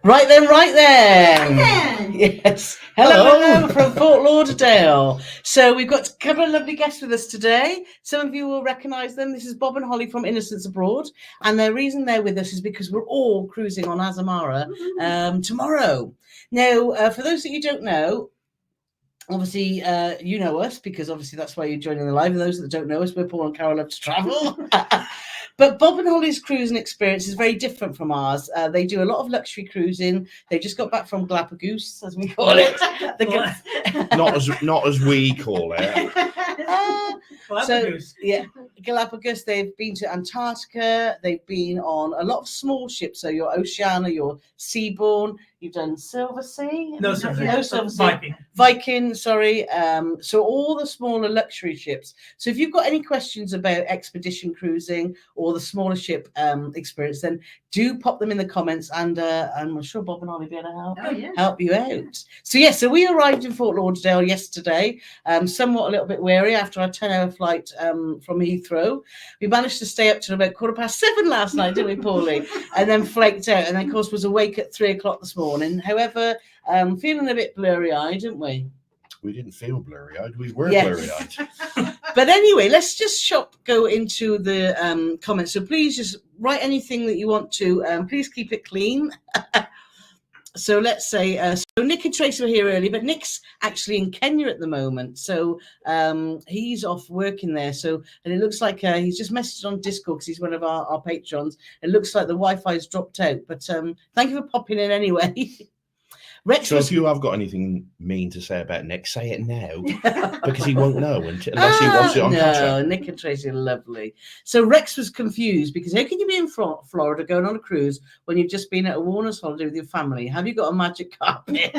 Right then. Yes. Hello from Fort Lauderdale. So we've got a couple of lovely guests with us today. Some of you will recognise them. This is Bob and Holly from Innocents Abroad. And the reason they're with us is because we're all cruising on Azamara tomorrow. Now, for those that you don't know, obviously, you know us because obviously that's why you're joining the live. And those that don't know us, we're Paul and Carole love to travel. But Bob and Holly's cruising experience is very different from ours. They do a lot of luxury cruising. They just got back from Galapagos, as we call it. Not as we call it. Galapagos. Galapagos. They've been to Antarctica. They've been on a lot of small ships. So your Oceania, your Seabourn. You've done Silver Sea. No, Silver Sea. Viking. Sorry. So all the smaller luxury ships. So if you've got any questions about expedition cruising or the smaller ship experience, then do pop them in the comments, and I'm sure Bob and Holly will be able to help you out. So we arrived in Fort Lauderdale yesterday, somewhat a little bit weary after our 10-hour flight from Heathrow. We managed to stay up till about 7:15 last night, didn't we, Paulie? And then flaked out, and then of course was awake at 3 o'clock this morning. However, feeling a bit blurry-eyed, didn't we? We didn't feel blurry-eyed. We were blurry-eyed. But anyway, let's just go into the comments. So please just write anything that you want to. Please keep it clean. So let's say, so Nick and Tracy were here earlier, but Nick's actually in Kenya at the moment. So he's off working there. So, and it looks like he's just messaged on Discord because he's one of our patrons. It looks like the Wi-Fi's dropped out, but thank you for popping in anyway. So if you have got anything mean to say about Nick, say it now, because he won't know unless he watches it on catch-up. No, Nick and Tracy are lovely. So Rex was confused because how can you be in Florida going on a cruise when you've just been at a Warner's holiday with your family? Have you got a magic carpet?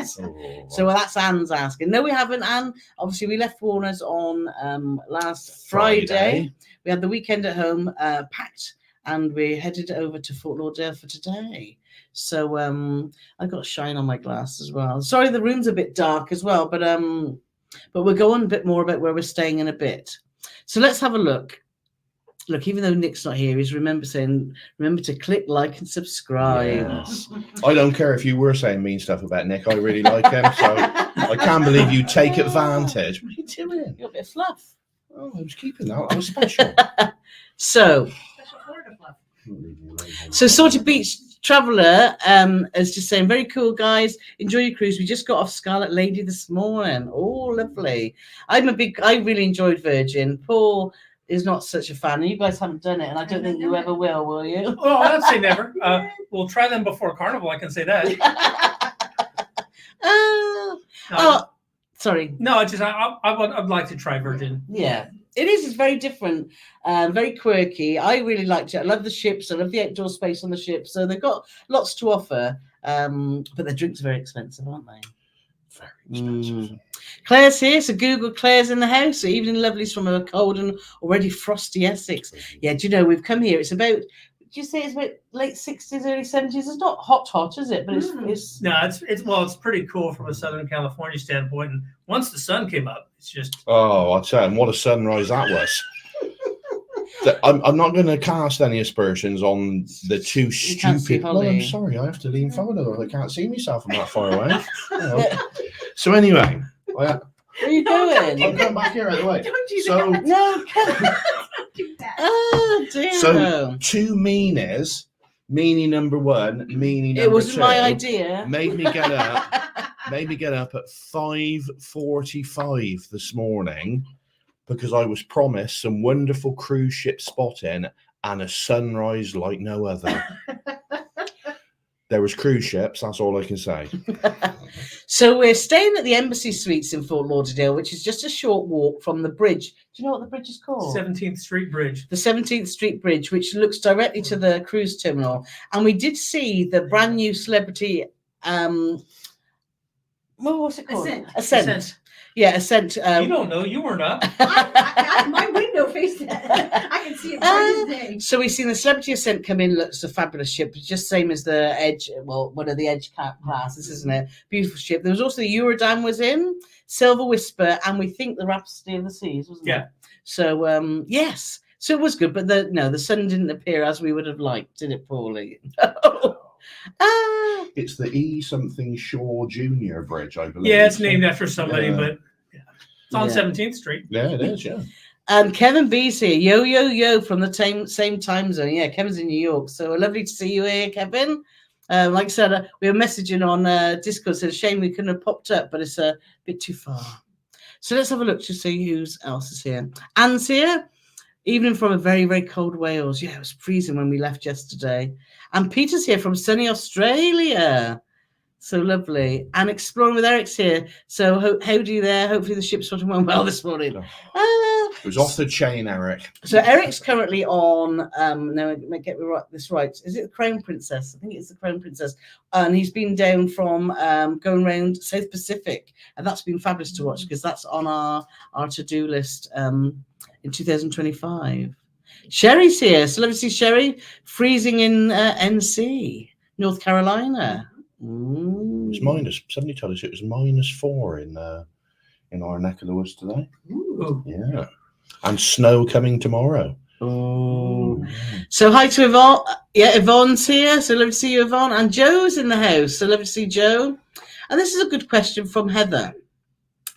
So that's Anne's asking. No, we haven't, Anne. Obviously, we left Warner's on last Friday. We had the weekend at home packed, and we headed over to Fort Lauderdale for today. So I got a shine on my glass as well. Sorry, the room's a bit dark as well, but we'll go on a bit more about where we're staying in a bit. So let's have a look. Look, even though Nick's not here, he's remember to click like and subscribe. Yes. I don't care if you were saying mean stuff about Nick. I really like him, so I can't believe you take advantage. What are you doing? You're a bit of fluff. Oh, I was keeping that. I was special. So Sorted Beach Traveller is just saying, very cool, guys. Enjoy your cruise. We just got off Scarlet Lady this morning. Oh, lovely. I really enjoyed Virgin. Paul is not such a fan. You guys haven't done it, and I don't think you ever will you? Well, I'd say never. We'll try them before Carnival, I can say that. Sorry. No, I'd like to try Virgin. Yeah. It is. It's very different, very quirky. I really liked it. I love the ships. I love the outdoor space on the ship. So they've got lots to offer, but their drinks are very expensive, aren't they? Very expensive. Claire's here. So Google Claire's in the house. So evening lovelies from a cold and already frosty Essex. Yeah, do you know, we've come here. It's about, do you say it's about late 60s, early 70s? It's not hot, is it? But it's no, it's pretty cool from a Southern California standpoint. And once the sun came up, it's just I'll tell you, what a sunrise that was. I'm not going to cast any aspersions on the two stupid. Well, I'm sorry, I have to lean forward. I can't see myself from that far away. So anyway, what are you doing? I'll come back here right away. Don't do so that. No, Don't do that. Oh dear. So two meanies. Meanie number one, meanie number two. It wasn't my idea. Made me get up. At 5:45 this morning because I was promised some wonderful cruise ship spotting and a sunrise like no other. There was cruise ships, that's all I can say. So we're staying at the Embassy Suites in Fort Lauderdale, which is just a short walk from the bridge. Do you know what the bridge is called? 17th Street Bridge. The 17th Street Bridge, which looks directly to the cruise terminal. And we did see the brand new celebrity, what's it called? Ascent. Yeah, Ascent. You don't know. You weren't up. My window faced that. I can see it bright as day. So we've seen the Celebrity Ascent come in. Looks a fabulous ship. Just same as the Edge. Well, one of the Edge classes, isn't it? Beautiful ship. There was also the Eurodam was in, Silver Whisper, and we think the Rhapsody of the Seas, wasn't it? So yes. So it was good, but the sun didn't appear as we would have liked, did it, Paulie? No. It's the E something Shaw Junior Bridge, I believe. Yeah, it's named after somebody, Yeah. but it's on Yeah. 17th Street. Yeah, it is. Yeah. And Kevin B's here. Yo, yo, yo, from the same time zone. Yeah, Kevin's in New York. So lovely to see you here, Kevin. Like I said, we were messaging on Discord. So it's a shame we couldn't have popped up, but it's a bit too far. So let's have a look to see who else is here. Anne's here, evening from a very, very cold Wales. Yeah, it was freezing when we left yesterday. And Peter's here from sunny Australia. So lovely. And Exploring with Eric's here. So how do you there? Hopefully the ship's sort of went well this morning. It was off the chain, Eric. So Eric's currently on, now I might get this right. Is it the Crown Princess? I think it's the Crown Princess. And he's been down from going around South Pacific. And that's been fabulous to watch because that's on our to-do list in 2025. Sherry's here. So lovely to see Sherry. Freezing in NC, North Carolina. It was minus. Somebody told us it was -4 in our neck of the woods today. Ooh. Yeah. And snow coming tomorrow. Oh. So hi to Yvonne. Yeah, Yvonne's here. So lovely to see you, Yvonne. And Joe's in the house. So lovely to see Joe. And this is a good question from Heather.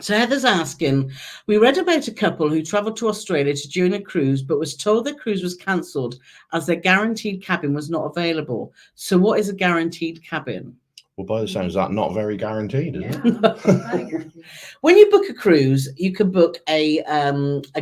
So Heather's asking, we read about a couple who travelled to Australia to join a cruise, but was told their cruise was cancelled as their guaranteed cabin was not available. So what is a guaranteed cabin? Well, by the sounds of that, not very guaranteed, is Yeah. When you book a cruise, you can book a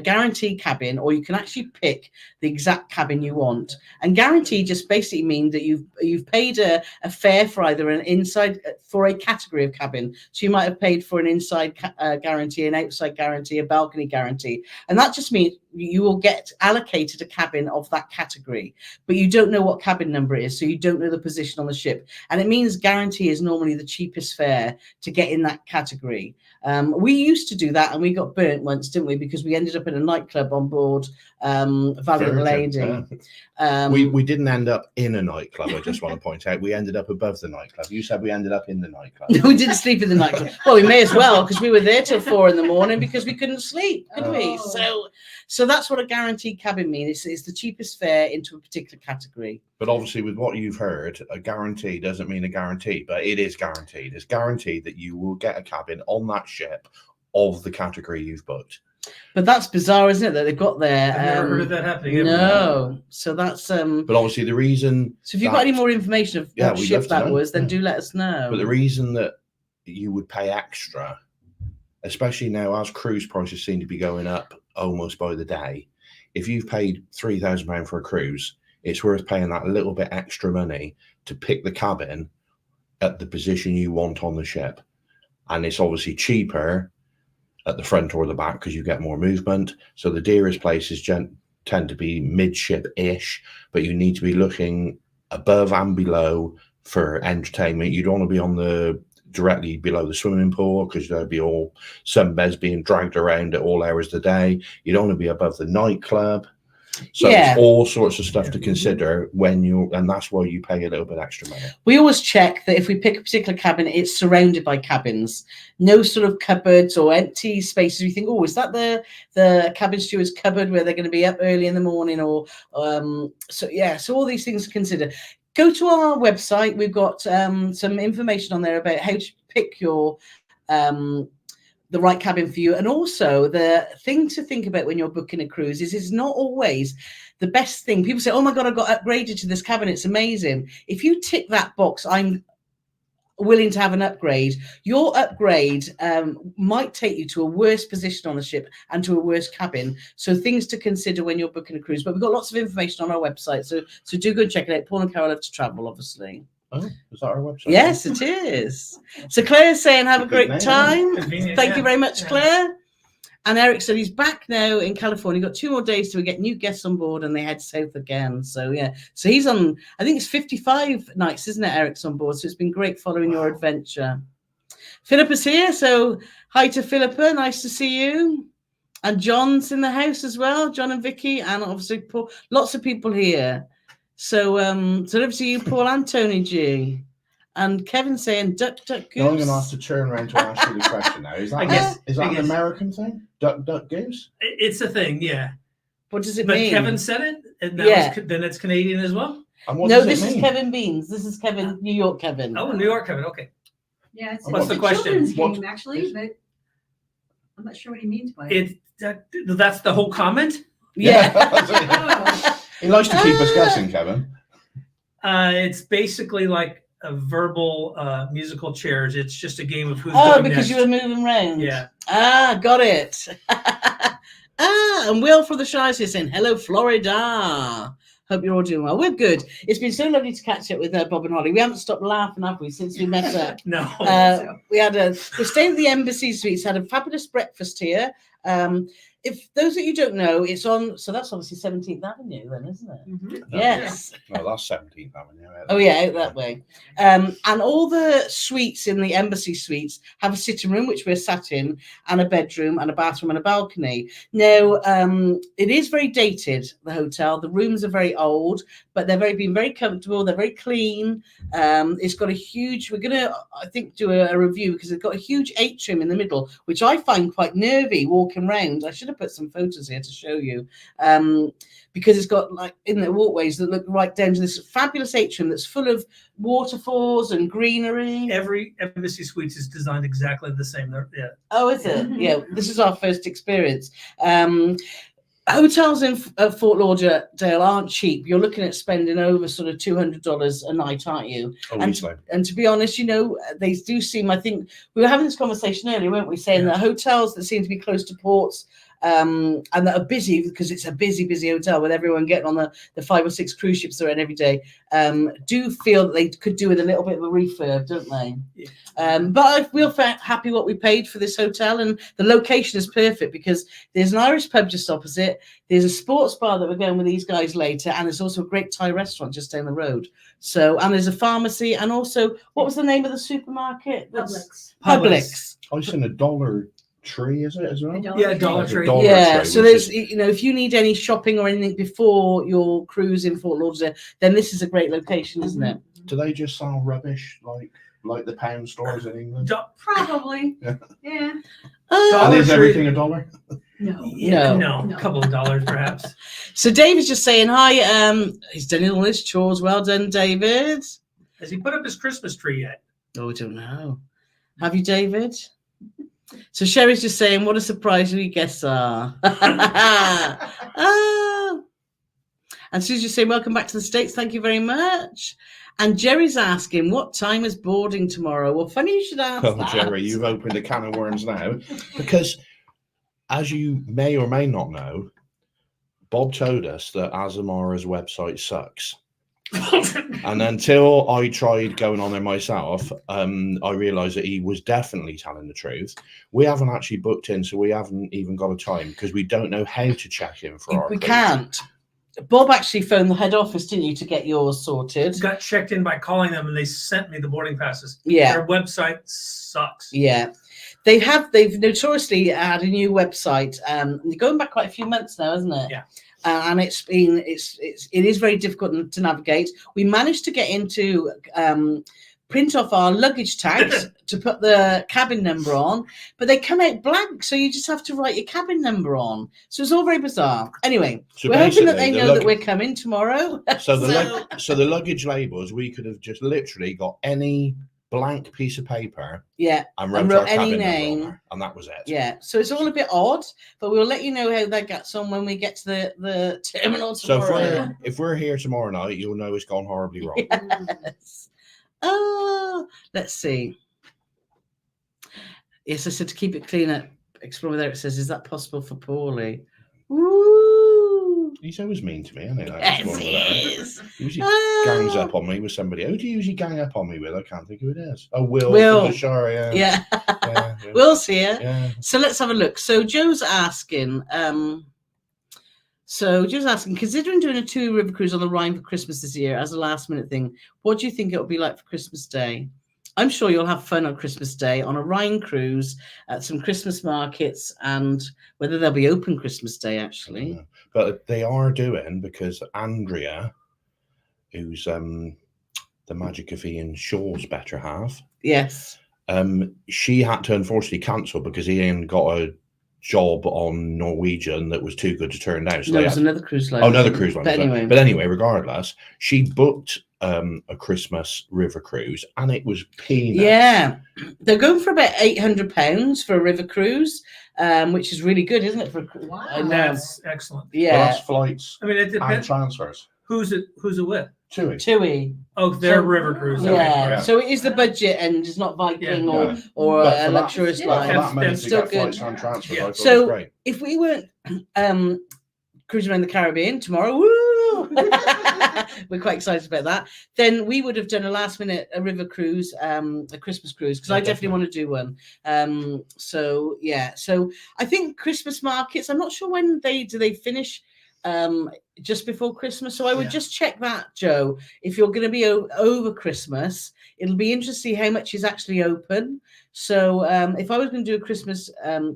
guaranteed cabin, or you can actually pick the exact cabin you want. And guaranteed just basically means that you've paid a fare for either an inside for a category of cabin. So you might have paid for an inside guarantee, an outside guarantee, a balcony guarantee, and that just means you will get allocated a cabin of that category, but you don't know what cabin number it is, so you don't know the position on the ship. And it means guarantee is normally the cheapest fare to get in that category. We used to do that, and we got burnt once, didn't we? Because we ended up in a nightclub on board Valiant Lady. Yeah. We didn't end up in a nightclub, I just want to point out. We ended up above the nightclub. You said we ended up in the nightclub. No, we didn't sleep in the nightclub. Well, we may as well, because we were there till 4 a.m. because we couldn't sleep, could we? So that's what a guaranteed cabin means. It's the cheapest fare into a particular category. But obviously, with what you've heard, a guarantee doesn't mean a guarantee, but it is guaranteed. It's guaranteed that you will get a cabin on that ship of the category you've booked. But that's bizarre, isn't it, that they've got there? I've never heard of that happening. No. So that's But obviously, the reason. So if you've got any more information of what we'd ship love to that know. was, then do let us know. But the reason that you would pay extra, especially now as cruise prices seem to be going up almost by the day, if you've paid £3,000 for a cruise, it's worth paying that little bit extra money to pick the cabin at the position you want on the ship. And it's obviously cheaper at the front or the back because you get more movement. So the dearest places tend to be midship-ish, but you need to be looking above and below for entertainment. You don't want to be on the directly below the swimming pool because there'll be all sunbeds being dragged around at all hours of the day. You don't want to be above the nightclub. So there's all sorts of stuff to consider and that's why you pay a little bit extra money. We always check that if we pick a particular cabin, it's surrounded by cabins, no sort of cupboards or empty spaces. We think, oh, is that the cabin steward's cupboard where they're going to be up early in the morning? Or so all these things to consider. Go to our website. We've got some information on there about how to pick your the right cabin for you. And also the thing to think about when you're booking a cruise is it's not always the best thing. People say, oh my God, I got upgraded to this cabin. It's amazing. If you tick that box, I'm willing to have an upgrade, your upgrade might take you to a worse position on the ship and to a worse cabin. So things to consider when you're booking a cruise. But we've got lots of information on our website. So do go and check it out. Paul and Carole Love to Travel, obviously. Oh, is that our website? Yes, it is. So Claire's saying, have a great time. Thank you very much, Claire. And Eric said he's back now in California. Got 2 more days to get new guests on board and they head south again. So, yeah. So he's on, I think it's 55 nights, isn't it, Eric's on board. So it's been great following your adventure. Philippa's here. So hi to Philippa. Nice to see you. And John's in the house as well. John and Vicky. And obviously Paul. Lots of people here. So over to you, Paul and Tony G. And Kevin saying duck, duck, goose. No, I'm going to have to turn around to ask you the question now. Is that an American thing? Duck, duck, goose? It's a thing, yeah. What does it but mean? Kevin said it, and then it's Canadian as well. And what No, does it this is mean? Kevin Beans. This is Kevin, New York Kevin. Oh, New York, Kevin. Okay. Yeah, it's, What's it's the a question? children's What game, actually, but I'm not sure what he means by it. That's the whole comment. Yeah. He likes to keep us guessing, Kevin. It's basically like a verbal musical chairs. It's just a game of who's Oh, going because next. you were moving round. Yeah. Ah, got it. And Will from the Shires is saying, hello, Florida. Hope you're all doing well. We're good. It's been so lovely to catch up with Bob and Holly. We haven't stopped laughing, have we, since we met up? No. We're staying at the Embassy Suites, had a fabulous breakfast here. If those that you don't know, it's on, so that's obviously 17th Avenue then, isn't it? Mhm. Yes. No, that's 17th Avenue. Oh yeah, out that way. And all the suites in the Embassy Suites have a sitting room, which we're sat in, and a bedroom and a bathroom and a balcony. Now, it is very dated, the hotel. The rooms are very old, but they're been very comfortable. They're very clean. It's got a huge, we're going to, I think, do a review because it's got a huge atrium in the middle, which I find quite nervy walking around. I should have put some photos here to show you. Because it's got like in the walkways that look right down to this fabulous atrium that's full of waterfalls and greenery. Every Embassy Suites is designed exactly the same. Yeah. Oh, is it? Yeah, this is our first experience. Hotels in Fort Lauderdale aren't cheap. You're looking at spending over sort of $200 a night, aren't you? And to be honest, you know, they do seem, I think we were having this conversation earlier, weren't we, saying that hotels that seem to be close to ports and that are busy because it's a busy hotel with everyone getting on the 5 or 6 cruise ships they're in every day, do feel that they could do with a little bit of a refurb, don't they? Yeah. But I feel happy what we paid for this hotel, and the location is perfect because there's an Irish pub just opposite, there's a sports bar that we're going with these guys later, and there's also a great Thai restaurant just down the road. So, and there's a pharmacy, and also, what was the name of the supermarket? Publix. I seen a Dollar Tree, is it as well? Yeah, Dollar Tree. Yeah, so there's, you know, if you need any shopping or anything before your cruise in Fort Lauderdale, then this is a great location, isn't it? Do they just sell rubbish like the pound stores in England? Probably. Yeah. Yeah. And is everything $1? No. A couple of dollars perhaps. So David's just saying hi. He's done all his chores. Well done, David. Has he put up his Christmas tree yet? Oh, I don't know. Have you, David? So Sherry's just saying, what a surprise who your guests are. And Susie's saying, welcome back to the States. Thank you very much. And Jerry's asking, what time is boarding tomorrow? Well, funny you should ask that. Jerry, you've opened a can of worms now. Because, as you may or may not know, Bob told us that Azamara's website sucks. And until I tried going on there myself, I realised that he was definitely telling the truth. We haven't actually booked in, so we haven't even got a time because we don't know how to check in for our We cruise. can't. Bob actually phoned the head office, didn't you, to get yours sorted? Got checked in by calling them, and they sent me the boarding passes. Yeah. Their website sucks. Yeah. They've notoriously had a new website. Going back quite a few months now, isn't it? Yeah. And it is very difficult to navigate. We managed to get into print off our luggage tags to put the cabin number on, but they come out blank, so you just have to write your cabin number on. So it's all very bizarre. Anyway, so we're hoping that they know that we're coming tomorrow. So the luggage labels, we could have just literally got any blank piece of paper, and wrote any name, and that was it. Yeah, so it's all a bit odd, but we'll let you know how that gets on when we get to the terminal tomorrow. So if we're here tomorrow night, you'll know it's gone horribly wrong. Yes. Oh, let's see. Yes, I said to keep it clean at Explore There. It says, is that possible for Paulie? Woo! He's always mean to me, isn't he? Yes, he is. He usually gangs up on me with somebody. Who do you usually gang up on me with? I can't think who it is. Oh, Will from the Shire, yeah. Will's here. Yeah. So let's have a look. So Joe's asking, considering doing a 2-river cruise on the Rhine for Christmas this year as a last minute thing, what do you think it'll be like for Christmas Day? I'm sure you'll have fun on Christmas Day on a Rhine cruise at some Christmas markets, and whether they'll be open Christmas Day, actually. But they are doing, because Andrea, who's the Magic of Ian Shaw's better half. Yes. She had to unfortunately cancel because Ian got a job on Norwegian that was too good to turn down. So There they was had, another cruise line. oh, another cruise line. But anyway, regardless, she booked a Christmas river cruise, and it was peanuts. Yeah, they're going for about £800 for a river cruise, which is really good, isn't it? For Wow. I know. That's excellent. Well, Yeah, that's flights I mean, it and depends. transfers. Who's it with? TUI. Oh, their So- river cruise. Yeah. Okay. Yeah. So it is the budget end. It's not Viking Yeah. or But a for that- luxurious but But line. for that money, That's to still get good. flights and transfers, Yeah. I thought So- it was great. If we weren't cruising around the Caribbean tomorrow, woo! We're quite excited about that. Then we would have done a last minute river cruise, a Christmas cruise, because Yeah, I definitely want to do one. So yeah, so I think Christmas markets. I'm not sure when they finish. Just before Christmas, so I would Yeah. just check that, Joe. If you're going to be over Christmas, it'll be interesting how much is actually open. So if I was going to do a Christmas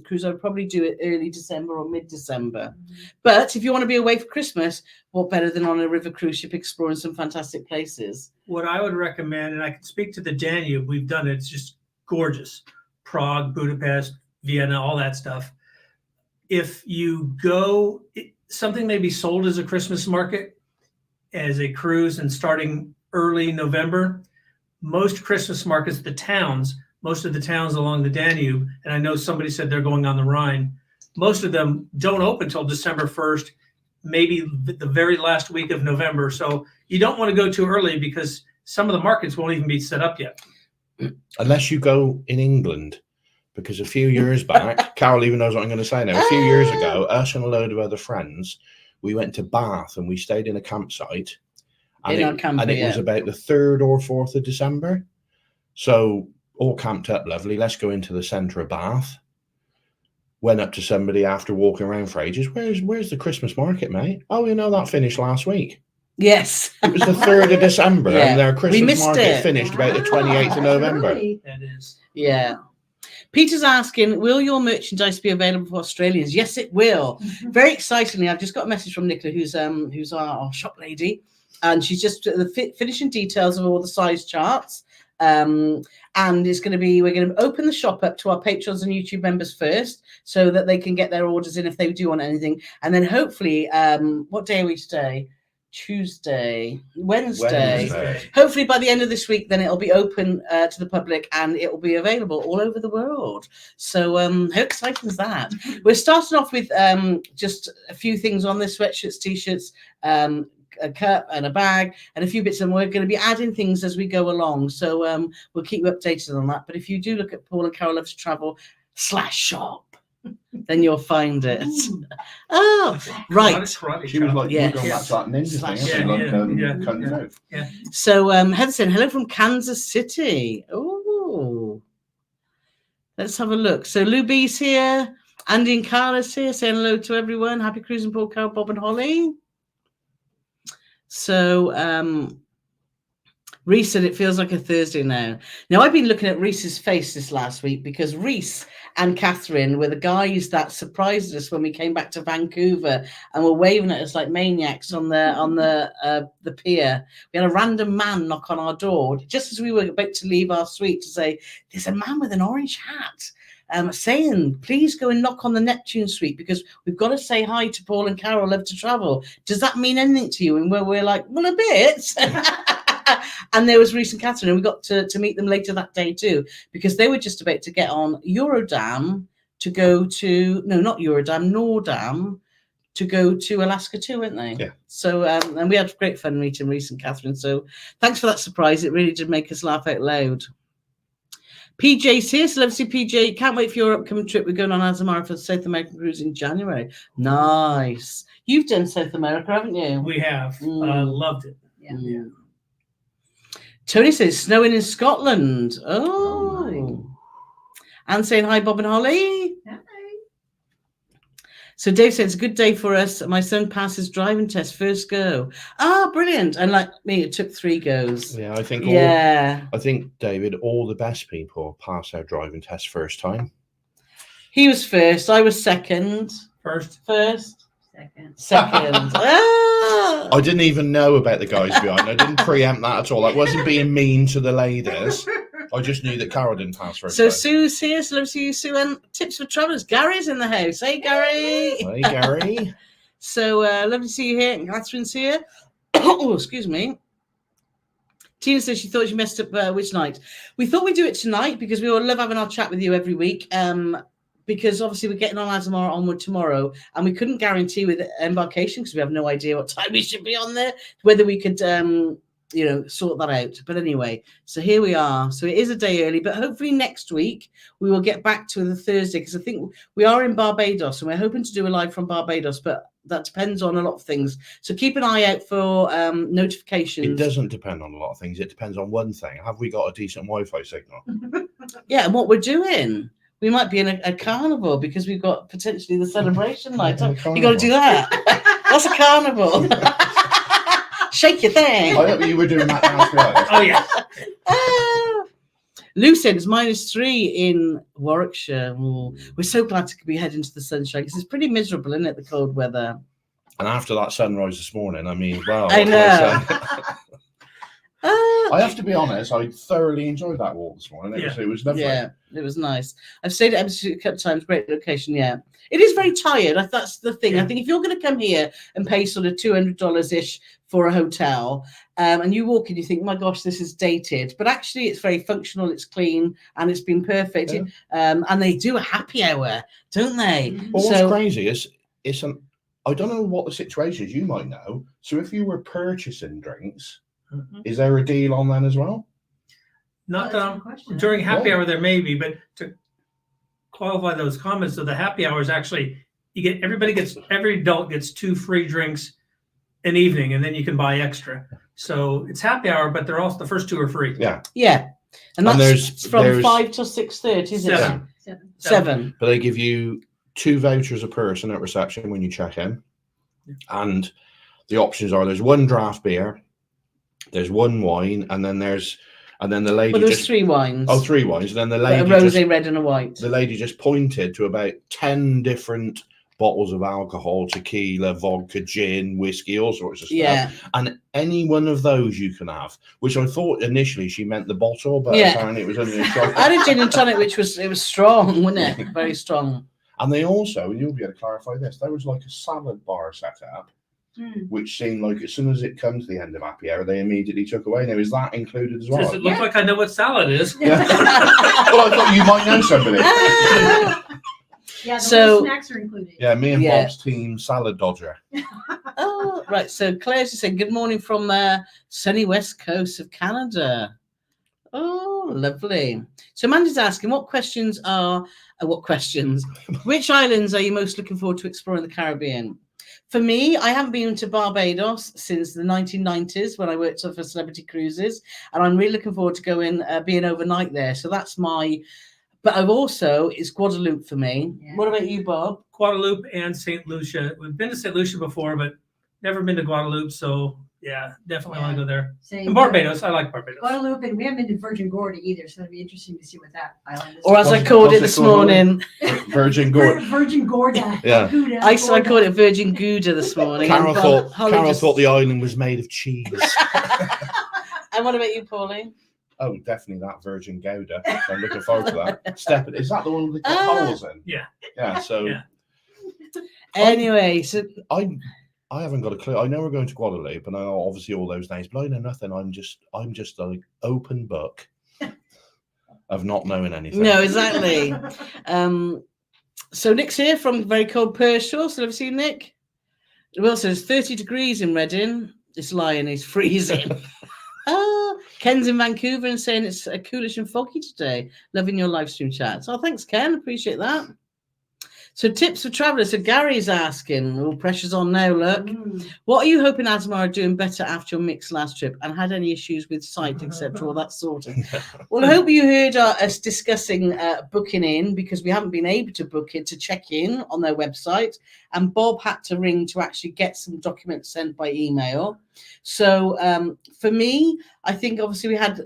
cruise, I would probably do it early December or mid-December. But if you want to be away for Christmas, what better than on a river cruise ship exploring some fantastic places? What I would recommend, and I can speak to the Danube, we've done it, it's just gorgeous. Prague, Budapest, Vienna, all that stuff. If you go, something may be sold as a Christmas market, as a cruise, and starting early November. Most Christmas markets, most of the towns along the Danube, and I know somebody said they're going on the Rhine, most of them don't open until December 1st, maybe the very last week of November. So you don't want to go too early because some of the markets won't even be set up yet. Unless you go in England, because a few years back, Carole even knows what I'm going to say now. A few years ago, us and a load of other friends, we went to Bath and we stayed in a campsite. And it was about the 3rd or 4th of December. So all camped up lovely. Let's go into the centre of Bath. Went up to somebody after walking around for ages. Where's the Christmas market, mate? Oh, that finished last week. Yes. It was the 3rd of December, Yeah. and their We Christmas missed market it. finished about the 28th of November. That is. Yeah. Peter's asking, will your merchandise be available for Australians? Yes, it will. Very excitingly, I've just got a message from Nicola, who's our shop lady, and she's just finishing details of all the size charts. And we're going to open the shop up to our patrons and YouTube members first, so that they can get their orders in if they do want anything. And then hopefully, what day are we today? Wednesday. Hopefully by the end of this week, then it'll be open to the public and it will be available all over the world. So how exciting is that? We're starting off with just a few things on this: sweatshirts, t-shirts, a cup and a bag and a few bits, and we're going to be adding things as we go along. So we'll keep you updated on that. But if you do look at Paul and Carole Love to Travel /shop, then you'll find it. Oh, right. She was like, Yeah. you're going back to that ninja thing. Yeah. So Heather saying hello from Kansas City. Oh, let's have a look. So Lou B's here, Andy and Carla's here, saying hello to everyone. Happy cruising, Paul, Carole, Bob and Holly. So Reese said it feels like a Thursday now. Now, I've been looking at Reese's face this last week because Reese and Catherine were the guys that surprised us when we came back to Vancouver and were waving at us like maniacs on the pier. We had a random man knock on our door just as we were about to leave our suite to say, there's a man with an orange hat saying, please go and knock on the Neptune suite because we've got to say hi to Paul and Carole Love to Travel. Does that mean anything to you? And we're like, well, a bit. And there was Reese and Catherine, and we got to meet them later that day too, because they were just about to get on Eurodam to go to, no, not Eurodam, Nordam, to go to Alaska too, weren't they? Yeah. So, and we had great fun meeting Reese and Catherine. So thanks for that surprise. It really did make us laugh out loud. PJ's here, so love to see PJ. Can't wait for your upcoming trip. We're going on Azamara for the South American cruise in January. Nice. You've done South America, haven't you? We have. Loved it. Yeah. Tony says snowing in Scotland. Oh. And saying hi, Bob and Holly. Hi. So Dave said it's a good day for us. My son passed his driving test first go. Ah, brilliant. And like me, it took 3 goes. Yeah, I think David, all the best people pass their driving test first time. He was first. I was second. First. Second. Ah! I didn't even know about the guys behind. I didn't preempt that at all. I wasn't being mean to the ladies. I just knew that Carole didn't pass first. So Sue's here. So let's see you, Sue. And tips for travellers. Gary's in the house. Hey, Gary. Hey, Gary. So lovely to see you here. And Catherine's here. Oh, excuse me. Tina says she thought she messed up which night. We thought we'd do it tonight because we all love having our chat with you every week. Because obviously we're getting on Azamara onward tomorrow, and we couldn't guarantee with embarkation because we have no idea what time we should be on there, whether we could sort that out. But anyway, so here we are. So it is a day early, but hopefully next week we will get back to the Thursday, because I think we are in Barbados and we're hoping to do a live from Barbados, but that depends on a lot of things. So keep an eye out for notifications. It doesn't depend on a lot of things. It depends on one thing. Have we got a decent Wi-Fi signal? Yeah, and what we're doing. We might be in a carnival because we've got potentially the celebration night. You got to do that. What's a carnival? Shake your thing. I thought you were doing that downstairs. Oh yeah. Lucen is -3 in Warwickshire. Ooh, we're so glad to be heading to the sunshine because it's pretty miserable, isn't it? The cold weather. And after that sunrise this morning, I mean, wow. I know. I have to be honest, I thoroughly enjoyed that walk this morning. It was lovely. Yeah, it was nice. I've stayed at Embassy a couple of times, great location, yeah. It is very tired. That's the thing. Yeah. I think if you're going to come here and pay sort of $200-ish for a hotel, and you walk in, you think, my gosh, this is dated. But actually, it's very functional, it's clean, and it's been perfect. Yeah. And they do a happy hour, don't they? Well, what's crazy is I don't know what the situation is, you might know. So if you were purchasing drinks, is there a deal on that as well? Not during happy hour there may be, but to qualify those comments, so the happy hour is actually every adult gets 2 free drinks an evening, and then you can buy extra. So it's happy hour, but they're also the first 2 are free. Yeah. Yeah. And that's from 5 till 6:30, isn't it? 7. But they give you 2 vouchers a person at reception when you check in. And the options are there's 1 draft beer, there's 1 wine, and then the lady. Well, there's 3 wines. Oh, 3 wines. And then the lady. A rosé, red, and a white. The lady just pointed to about 10 different bottles of alcohol, tequila, vodka, gin, whiskey, all sorts of stuff. Yeah. And any one of those you can have, which I thought initially she meant the bottle, but apparently it was only a shot. I had a gin and tonic, which was strong, wasn't it? Very strong. And they also, and you'll be able to clarify this, there was like a salad bar set up, which seemed like as soon as it comes to the end of happy hour, they immediately took away. Now, is that included as well? Does it look like I know what salad is? Yeah. Well, I thought you might know somebody. Yeah, So- snacks are included. Yeah, me and Bob's team salad dodger. Oh, right. So Claire's just saying, good morning from sunny west coast of Canada. Oh, lovely. So Amanda's asking, which islands are you most looking forward to exploring the Caribbean? For me, I haven't been to Barbados since the 1990s when I worked for Celebrity Cruises, and I'm really looking forward to being overnight there. So that's but I've also, it's Guadeloupe for me. Yeah. What about you, Bob? Guadeloupe and St. Lucia. We've been to St. Lucia before, but never been to Guadeloupe. So yeah, definitely want to go there. Same. And Barbados, I like Barbados. Guadeloupe, and we haven't been to Virgin Gorda either, so it'd be interesting to see what that island is. Or as I called it this morning, Virgin Gorda. Virgin Gorda. Yeah. Gouda, I Gorda. called it Virgin Gouda this morning. Carole and thought, thought the island was made of cheese. And what about you, Pauline? Oh, definitely that Virgin Gouda. So I'm looking forward to that. Is that the one with the holes in? Yeah. Yeah. So Yeah. Anyway, so I haven't got a clue. I know we're going to Guadeloupe, and I know obviously all those names, but I know nothing. I'm just like open book of not knowing anything. no, exactly. So Nick's here from very cold Pershore. So have you seen Nick? Well, so it's 30 degrees in Reading. It's lying. He's freezing. Ken's in Vancouver and saying it's coolish and foggy today. Loving your live stream chat. So thanks, Ken. Appreciate that. So tips for travellers. So Gary's asking, all pressure's on now, look. What are you hoping Asmar are doing better after your mixed last trip and had any issues with sight, etc., all that sort of? Well, I hope you heard us discussing booking in, because we haven't been able to book it, to check in on their website. And Bob had to ring to actually get some documents sent by email. So for me, I think obviously we had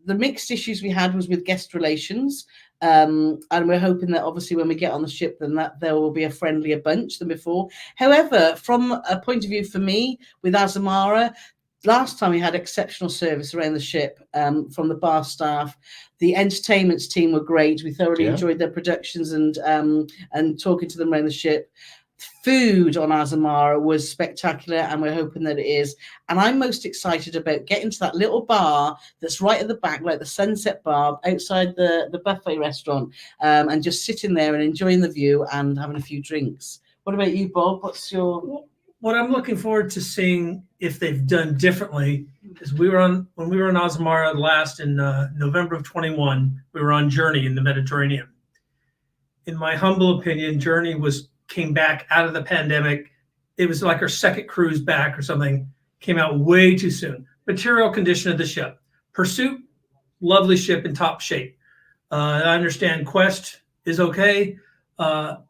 the mixed issues we had was with guest relations. And we're hoping that obviously when we get on the ship, then that there will be a friendlier bunch than before. However, from a point of view for me with Azamara, last time we had exceptional service around the ship from the bar staff. The entertainments team were great. We thoroughly enjoyed their productions and talking to them around the ship. Food on Azamara was spectacular, and we're hoping that it is. And I'm most excited about getting to that little bar that's right at the back, like the Sunset Bar outside the buffet restaurant, and just sitting there and enjoying the view and having a few drinks. What about you, Bob? What's your... What I'm looking forward to seeing if they've done differently is when we were on Azamara last in November of 21, we were on Journey in the Mediterranean. In my humble opinion, Journey came back out of the pandemic. It was like our second cruise back or something. Came out way too soon. Material condition of the ship. Pursuit, lovely ship in top shape. I understand Quest is okay.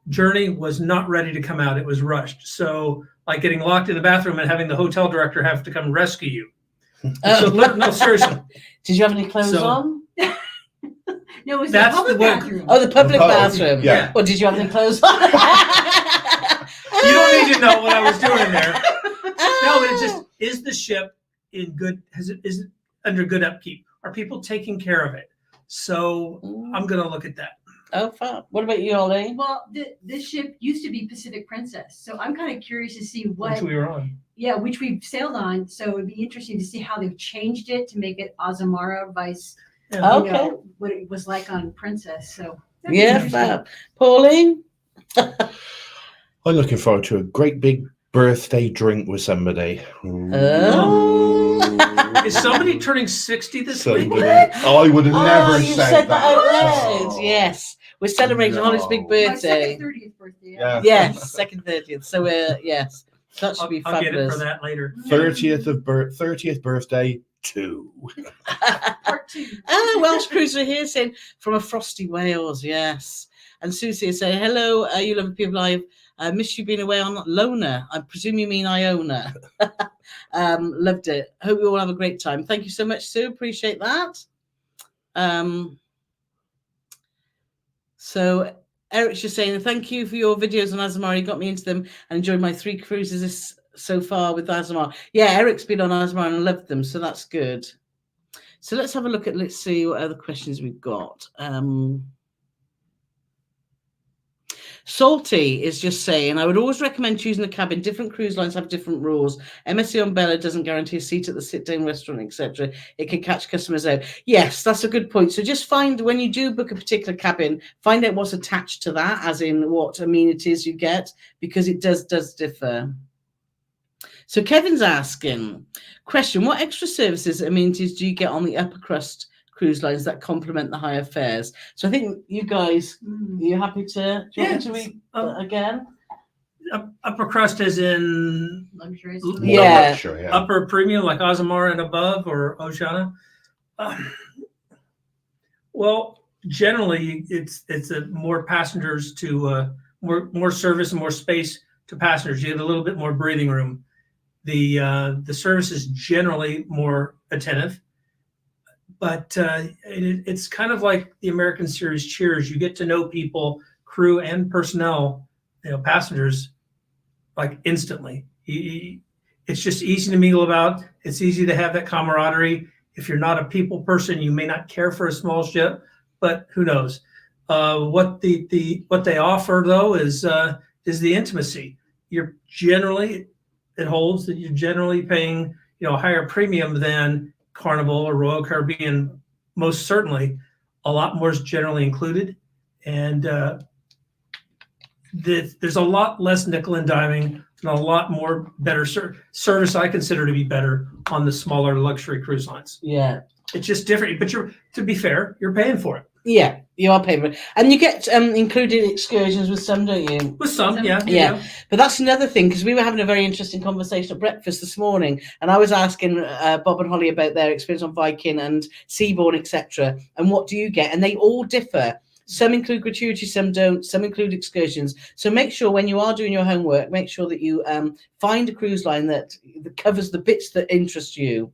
Journey was not ready to come out. It was rushed. So like getting locked in the bathroom and having the hotel director have to come rescue you. So, no, seriously. Did you have any clothes on? No, it was the public bathroom. Oh, the public bathroom. Yeah. Or did you have any clothes on? You don't need to know what I was doing there. No, but it's just, is the ship in good, is it under good upkeep? Are people taking care of it? So I'm going to look at that. Oh, fab. What about you, Ollie? Well, this ship used to be Pacific Princess, so I'm kind of curious to see Which we were on. Yeah, which we've sailed on. So it'd be interesting to see how they've changed it to make it Azamara vice. Yeah. You know, what it was like on Princess. So that'd be Yeah, interesting. fab. Pauline? I'm looking forward to a great big birthday drink with somebody. Oh. Is somebody turning 60 this week? I would have never you said that out loud. Oh. Yes. We're celebrating Holly's big My birthday. second 30th birthday. Yeah. Yes, second 30th. So yes. That should be I'll get it fabulous. for that later. 30th birthday 2. Part 2. Welsh cruiser here saying from a frosty Wales, yes. And Susie is saying, hello, you lovely people. I've missed you being away on Lona. I presume you mean Iona. Loved it. Hope you all have a great time. Thank you so much, Sue. Appreciate that. So Eric's just saying, thank you for your videos on Azamara. You got me into them and enjoyed my 3 cruises so far with Azamara. Yeah, Eric's been on Azamara and loved them, so that's good. So let's have a look at, let's see what other questions we've got. Salty is just saying, I would always recommend choosing a cabin. Different cruise lines have different rules. MSC on Bella doesn't guarantee a seat at the sit-down restaurant, etc. It can catch customers out. Yes, that's a good point. So just find, when you do book a particular cabin, find out what's attached to that, as in what amenities you get, because it does differ. So Kevin's asking, question, what extra services, amenities do you get on the upper crust cruise lines that complement the higher fares? So I think you guys, are you happy to, do you want me to read that again? Upper crust is in Luxury. Yeah. upper premium like Azamara and above, or Oceana. Well, generally it's more passengers to more service and more space to passengers. You get a little bit more breathing room. The service is generally more attentive. But it's kind of like the American series Cheers. You get to know people, crew and personnel, passengers, like instantly. It's just easy to mingle about. It's easy to have that camaraderie. If you're not a people person, you may not care for a small ship, but who knows? What they offer though is the intimacy. It holds that you're generally paying a higher premium than Carnival or Royal Caribbean. Most certainly a lot more is generally included, and there's a lot less nickel and diming and a lot more better service. I consider to be better on the smaller luxury cruise lines. Yeah, it's just different, but to be fair, you're paying for it. Yeah, you are paying for it. And you get included excursions with some, don't you? With some, yeah. But that's another thing, because we were having a very interesting conversation at breakfast this morning, and I was asking Bob and Holly about their experience on Viking and Seabourn, etc. And what do you get? And they all differ. Some include gratuity, some don't. Some include excursions. So make sure when you are doing your homework, make sure that you find a cruise line that covers the bits that interest you.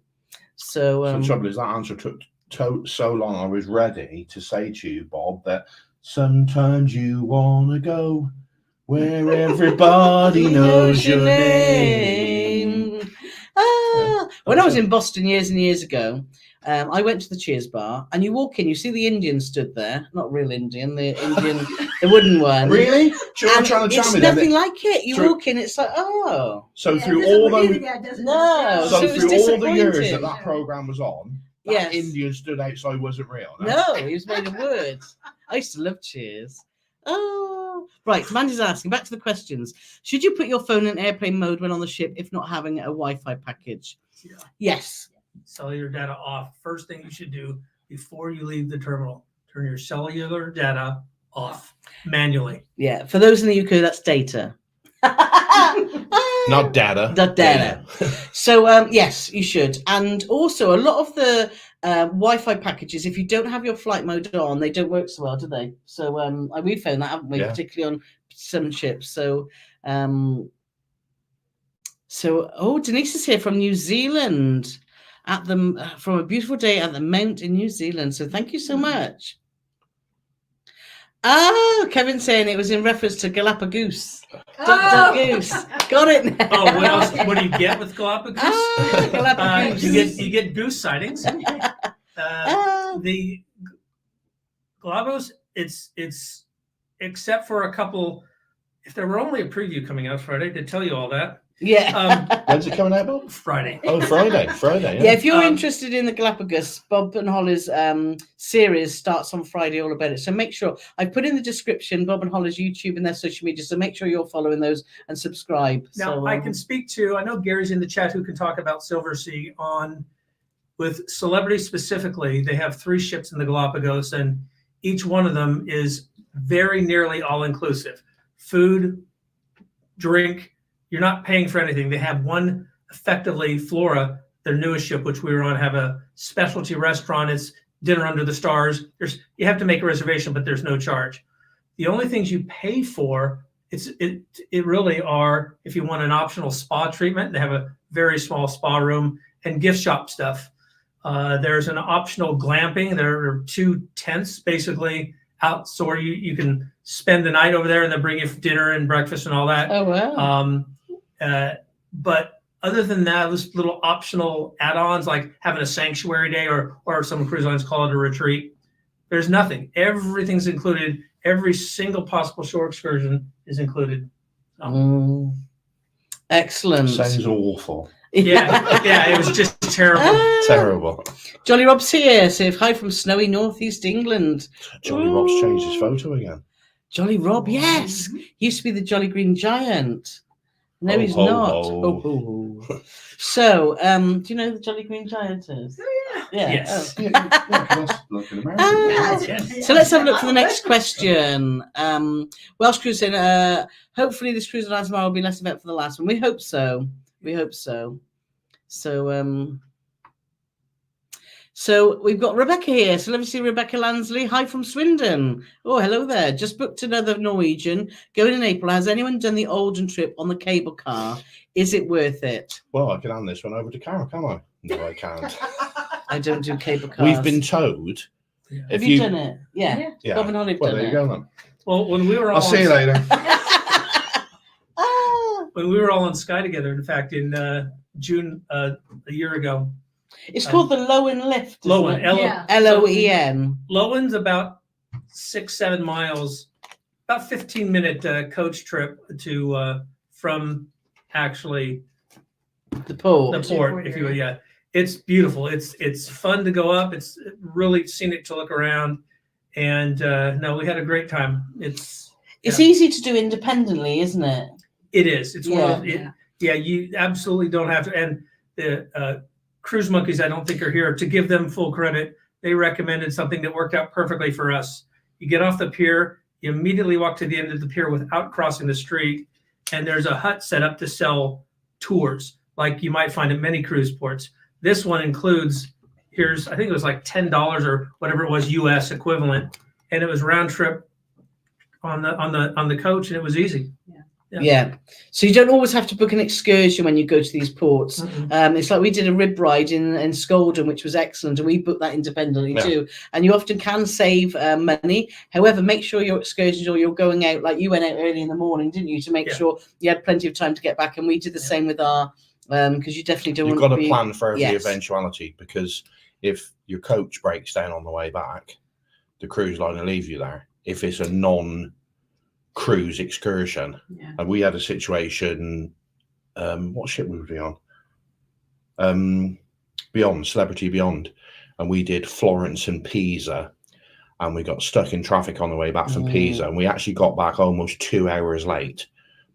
So the trouble is that answer took so long. I was ready to say to you, Bob, that sometimes you want to go where everybody knows your name. When I was in Boston years and years ago, I went to the Cheers bar, and you walk in, you see the Indian stood there, not real Indian, the wooden one. Really? Trying to It's tell me nothing that like it. You walk in, it's like, oh. So Yeah, through it doesn't all look those, either, yeah, doesn't No, it? so so it was through all the years disappointing. that program was on, that Yes. Indian stood outside wasn't real. No, he was made of words. I used to love Cheers. Oh, right. Mandy's asking, back to the questions. Should you put your phone in airplane mode when on the ship if not having a Wi-Fi package? Yeah. Yes. Cellular data off. First thing you should do before you leave the terminal, turn your cellular data off manually. Yeah. For those in the UK, that's data. Not data. Not data. So, yes, you should. And also, a lot of the Wi-Fi packages, if you don't have your flight mode on, they don't work so well, do they? So, we found that, haven't we? Yeah. Particularly on some ships. So, Denise is here from New Zealand from a beautiful day at the Mount in New Zealand. So, thank you so much. Oh, Kevin's saying it was in reference to Galapagos. Duck Goose. Got it now. Oh, what else? What do you get with Galapagos? Galapagos. You get goose sightings. The Galapagos, it's except for a couple. If there were only a preview coming out Friday to tell you all that. Yeah. When's it coming out, Bob? Friday. Oh, Friday. Yeah, if you're interested in the Galapagos, Bob and Holly's series starts on Friday, all about it. So make sure, I've put in the description Bob and Holly's YouTube and their social media, so make sure you're following those and subscribe. Now, I can speak to, I know Gary's in the chat who can talk about Silversea with celebrities specifically. They have 3 ships in the Galapagos, and each one of them is very nearly all-inclusive. Food, drink, you're not paying for anything. They have one, effectively, Flora, their newest ship, which we were on, have a specialty restaurant. It's dinner under the stars. You have to make a reservation, but there's no charge. The only things you pay for, it really are, if you want an optional spa treatment, they have a very small spa room and gift shop stuff. There's an optional glamping. There are 2 tents, basically, out, so where you can spend the night over there, and they'll bring you dinner and breakfast and all that. Oh, wow. But other than that, those little optional add-ons like having a sanctuary day, or some cruise lines call it a retreat. There's nothing. Everything's included. Every single possible shore excursion is included. Excellent. Sounds awful. Yeah, it was just terrible. Terrible. Jolly Rob's here. Say hi from snowy northeast England. Jolly Rob's changed his photo again. Jolly Rob, yes. He used to be the Jolly Green Giant. No, Oh, he's ho, not. ho. Oh. So, do you know who the Jolly Green Giant is? Oh, Yeah. Yes. Oh. That's like an American. Yes. So let's have a look for the next question. Welsh Cruise saying, hopefully this cruise on tomorrow will be less event for the last one. We hope so. So we've got Rebecca here. So let me see Rebecca Lansley. Hi from Swindon. Oh, hello there. Just booked another Norwegian. Going in April. Has anyone done the Alden trip on the cable car? Is it worth it? Well, I can hand this one over to Carole, can't I? No, I can't. I don't do cable cars. We've been told. Yeah. Have you done it? Yeah. Yeah. Bob and Holly have Well, done there it. you go then. Well, when we were all I'll see you later. when we were all on Sky together, in fact, in June a year ago. It's called the Lowen Lift. isn't Lowen, it? Yeah. Loen. Lowen's about 6-7 miles, about 15-minute coach trip to from actually The port. the port, if you will. Yeah, it's beautiful. It's fun to go up. It's really scenic to look around, and no, we had a great time. It's easy to do independently, isn't it? It is. It's one of Yeah. yeah. You absolutely don't have to. And the Cruise Monkeys, I don't think are here to give them full credit. They recommended something that worked out perfectly for us. You get off the pier, you immediately walk to the end of the pier without crossing the street, and there's a hut set up to sell tours, like you might find at many cruise ports. This one includes, I think it was like $10 or whatever it was US equivalent, and it was round trip on the coach, and it was easy. Yeah. So you don't always have to book an excursion when you go to these ports. Mm-hmm. It's like we did a rib ride in Scoldon, which was excellent, and we booked that independently too. And you often can save money. However, make sure your excursions, or you're going out, like you went out early in the morning, didn't you, to make sure you had plenty of time to get back. And we did the same with our because you definitely don't You've want got to to plan for every yes. eventuality, because if your coach breaks down on the way back, the cruise line will leave you there. If it's a non-cruise excursion, and we had a situation, what ship were we on? Beyond, Celebrity Beyond, and we did Florence and Pisa, and we got stuck in traffic on the way back from Pisa, and we actually got back almost 2 hours late.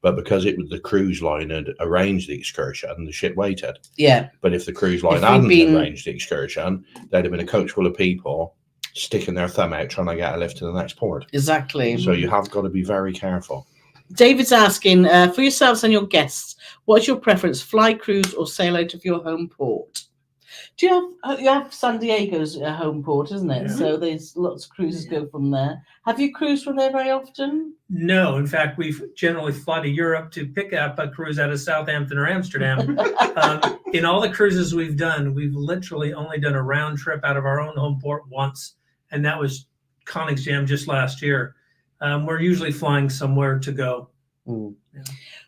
But because it was the cruise line had arranged the excursion, the ship waited. Yeah. But if the cruise line hadn't arranged the excursion, there'd have been a coach full of people sticking their thumb out trying to get a lift to the next port. Exactly. So you have got to be very careful. David's asking, for yourselves and your guests, what's your preference, fly, cruise, or sail out of your home port? Do you have San Diego's home port, isn't it? Yeah. So there's lots of cruises go from there. Have you cruised from there very often? No, in fact, we generally fly to Europe to pick up a cruise out of Southampton or Amsterdam. In all the cruises we've done, we've literally only done a round trip out of our own home port once, and that was Koningsjam just last year. We're usually flying somewhere to go. Yeah.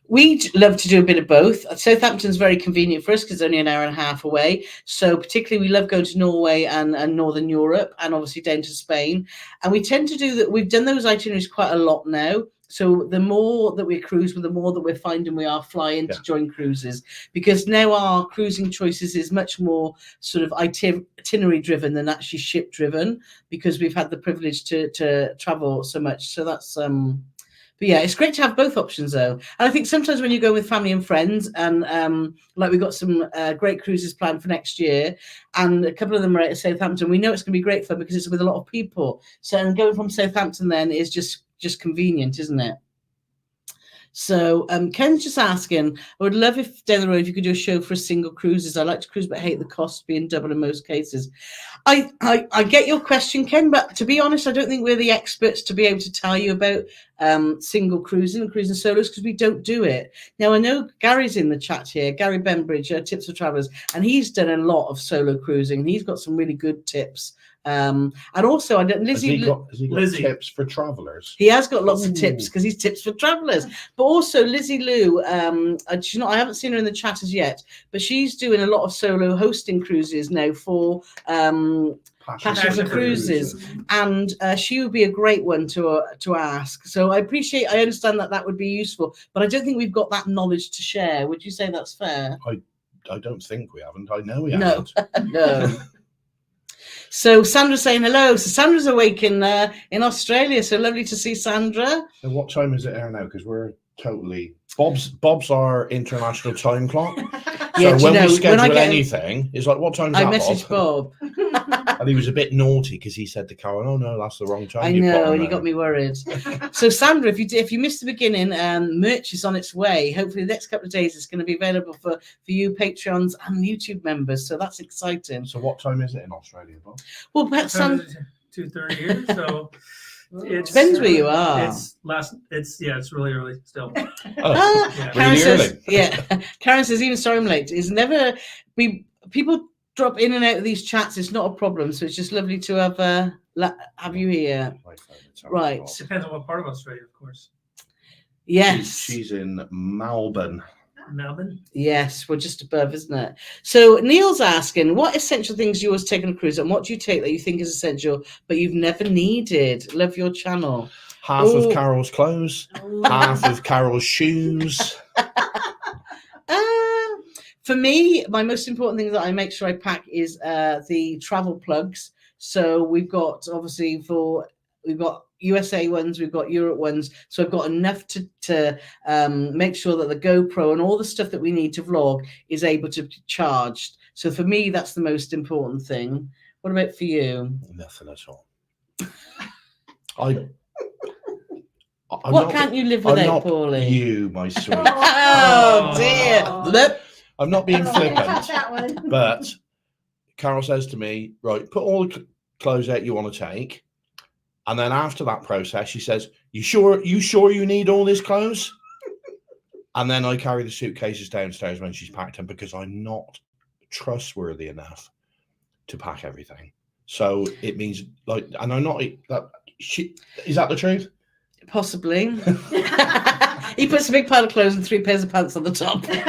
We love to do a bit of both. Southampton's very convenient for us because it's only an hour and a half away. So particularly we love going to Norway and Northern Europe, and obviously down to Spain. And we tend to do that. We've done those itineraries quite a lot now. So the more that we cruise, the more that we're finding we are flying to join cruises, because now our cruising choices is much more sort of itinerary driven than actually ship driven, because we've had the privilege to travel so much. So that's but yeah, it's great to have both options though. And I think sometimes when you go with family and friends, and like we've got some great cruises planned for next year, and a couple of them are at Southampton, we know it's going to be great fun because it's with a lot of people. So going from Southampton then is just convenient, isn't it? So Ken's just asking, I would love if down the road you could do a show for a single cruises. I like to cruise but hate the cost being double in most cases. I get your question, Ken, but to be honest, I don't think we're the experts to be able to tell you about single cruising and cruising solos, because we don't do it. Now, I know Gary's in the chat here, Gary Benbridge, Tips for Travellers, and he's done a lot of solo cruising, and he's got some really good tips. And also, I don't. Lizzie, has he got tips for travellers? He has got lots of tips because he's tips for travellers. But also, Lizzie Lou, I haven't seen her in the chat as yet, but she's doing a lot of solo hosting cruises now for Passion for Cruises, and she would be a great one to ask. So I understand that would be useful, but I don't think we've got that knowledge to share. Would you say that's fair? I don't think we haven't. I know we haven't. No. So Sandra's saying hello. So Sandra's awake in Australia. So lovely to see Sandra. And what time is it there now? Because we're totally Bob's our international time clock. So when we schedule anything, it's like, what time is that, I messaged Bob. And he was a bit naughty because he said to Carole, "Oh no, that's the wrong time." I know, and he got me worried. So Sandra, if you missed the beginning, merch is on its way. Hopefully the next couple of days it's going to be available for you Patreons and YouTube members. So that's exciting. So what time is it in Australia, Bob? Well, perhaps 2:30 here. So it depends where you are. It's really early still. Really early. Karen says, even sorry I'm late. It's never people drop in and out of these chats. It's not a problem. So it's just lovely to have you here. Right. Depends on what part of Australia, of course. Yes. She's in Melbourne. Melbourne? Yes, we're just above, isn't it? So Neil's asking, what essential things you always take on a cruise, and what do you take that you think is essential but you've never needed? Love your channel. Half of Carole's clothes, half of Carole's shoes. For me, my most important thing that I make sure I pack is the travel plugs. So we've got we've got USA ones, we've got Europe ones. So I've got enough to make sure that the GoPro and all the stuff that we need to vlog is able to be charged. So for me, that's the most important thing. What about for you? Nothing at all. What can't you live without, Paulie? You, my sweet. Oh dear. I'm not being flippant, but Carole says to me, right, put all the clothes out you want to take. And then after that process, she says, you sure you need all these clothes? And then I carry the suitcases downstairs when she's packed them, because I'm not trustworthy enough to pack everything. So it means, like, and I'm not, is that the truth? Possibly. He puts a big pile of clothes and 3 pairs of pants on the top. 3? 3.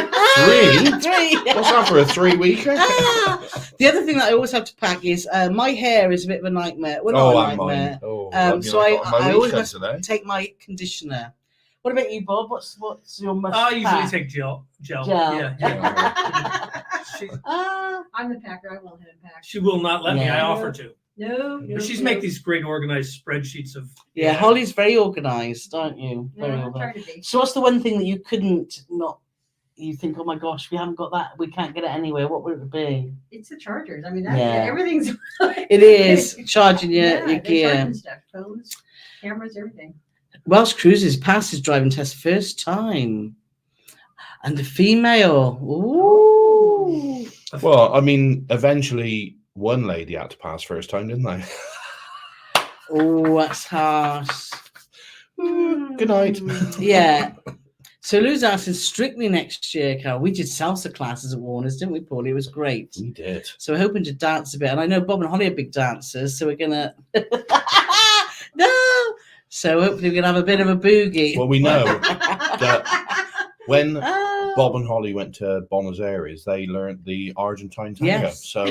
What's that for a 3-weeker? The other thing that I always have to pack is my hair is a bit of a nightmare. Well, not a nightmare. So I always must take my conditioner. What about you, Bob? What's your must? I usually take gel. Yeah. I'm the packer. I won't hand pack. She will not let me. I Yeah. offer to. No. But she's make these great organized spreadsheets of. Yeah, Holly's very organised, aren't you? No, Very I'm organised. trying to be. So what's the one thing that you couldn't not? You think, oh my gosh, we haven't got that. We can't get it anywhere. What would it be? It's the chargers. I mean, that's Yeah. everything's. It is charging your they're gear. charging stuff, phones, cameras, everything. Welsh Cruises passed his driving test first time. And a female. Ooh. Well, I mean, eventually one lady had to pass first time, didn't they? Oh, that's harsh. Good night. Yeah. So Lou's asking strictly next year, Carole. We did salsa classes at Warner's, didn't we, Paulie? It was great. We did. So we're hoping to dance a bit. And I know Bob and Holly are big dancers, so we're gonna no. So hopefully we're gonna have a bit of a boogie. Well, we know that when Bob and Holly went to Buenos Aires, they learned the Argentine tango. Yes. So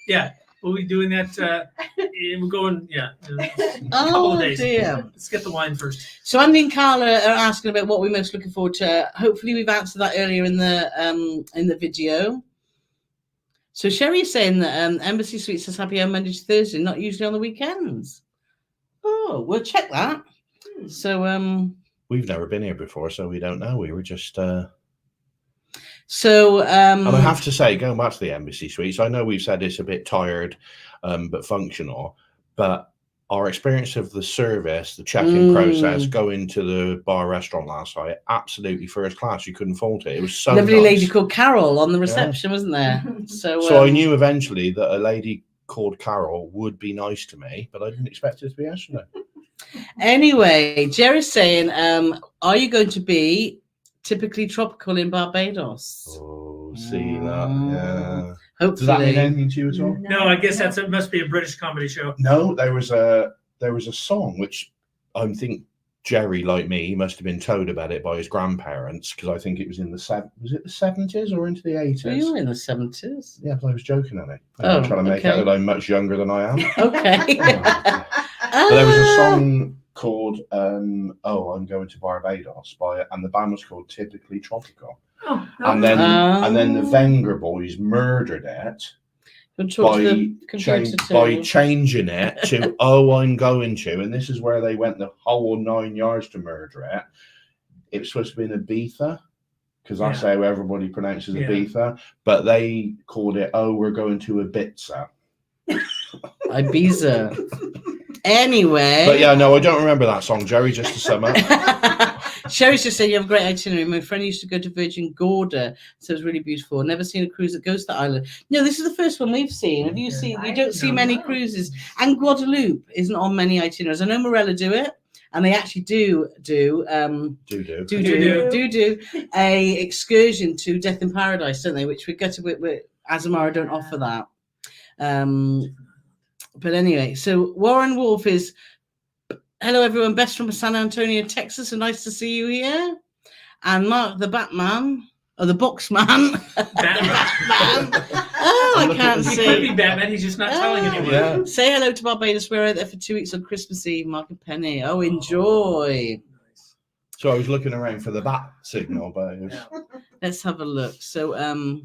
Yeah, we'll be doing that. We're going. Yeah. In a couple Oh of days. dear. Let's get the wine first. So Andy and Carla are asking about what we're most looking forward to. Hopefully we've answered that earlier in the video. So Sherry is saying that Embassy Suites is happy on Monday to Thursday, not usually on the weekends. Oh, we'll check that. So we've never been here before, so we don't know. We were just. So and I have to say, going back to the Embassy Suites, I know we've said it's a bit tired, but functional. But our experience of the service, the check-in process, going to the bar restaurant last night, absolutely first class. You couldn't fault it. It was so lovely nice. lady called Carole on the reception, wasn't there? So I knew eventually that a lady called Carole would be nice to me, but I didn't expect it to be yesterday. Anyway, Jerry's saying, are you going to be typically tropical in Barbados? Oh, see that? Yeah. Hopefully. Does that mean anything to you at all? No, I guess it must be a British comedy show. No, there was a song which I think Jerry, like me, he must have been told about it by his grandparents, because I think it was in the 70s or into the 80s? Well, you were in the 70s. Yeah, but I was joking at it. Oh, I'm trying to make out that I'm much younger than I am. Okay. But there was a song called I'm Going to Barbados and the band was called Typically Tropical. Oh, And then the Wenger boys murdered it by changing it to I'm Going to, and this is where they went the whole 9 yards to murder it. It was supposed to be in Ibiza, because that's how everybody pronounces Ibiza, but they called it we're going to Ibiza. Ibiza. Anyway. But yeah, no, I don't remember that song, Jerry, just to sum up. Sherry's just saying you have a great itinerary. My friend used to go to Virgin Gorda, so it was really beautiful. Never seen a cruise that goes to the island. No, this is the first one we've seen. Have you seen? You don't see many cruises. And Guadeloupe isn't on many itineraries. I know Morella do it, and they actually do a excursion to Death in Paradise, don't they? Which we go to. Azamara don't offer that. But anyway, so Warren Wolf is, hello everyone, best from San Antonio, Texas, so nice to see you here. And Mark the Batman, or the Boxman. Batman. I can't He see. could be Batman, he's just not telling anyone. Yeah. Say hello to Barbados. We're out there for 2 weeks on Christmas Eve, Mark and Penny. Oh, enjoy. Nice. So I was looking around for the bat signal, but it was... Let's have a look. So,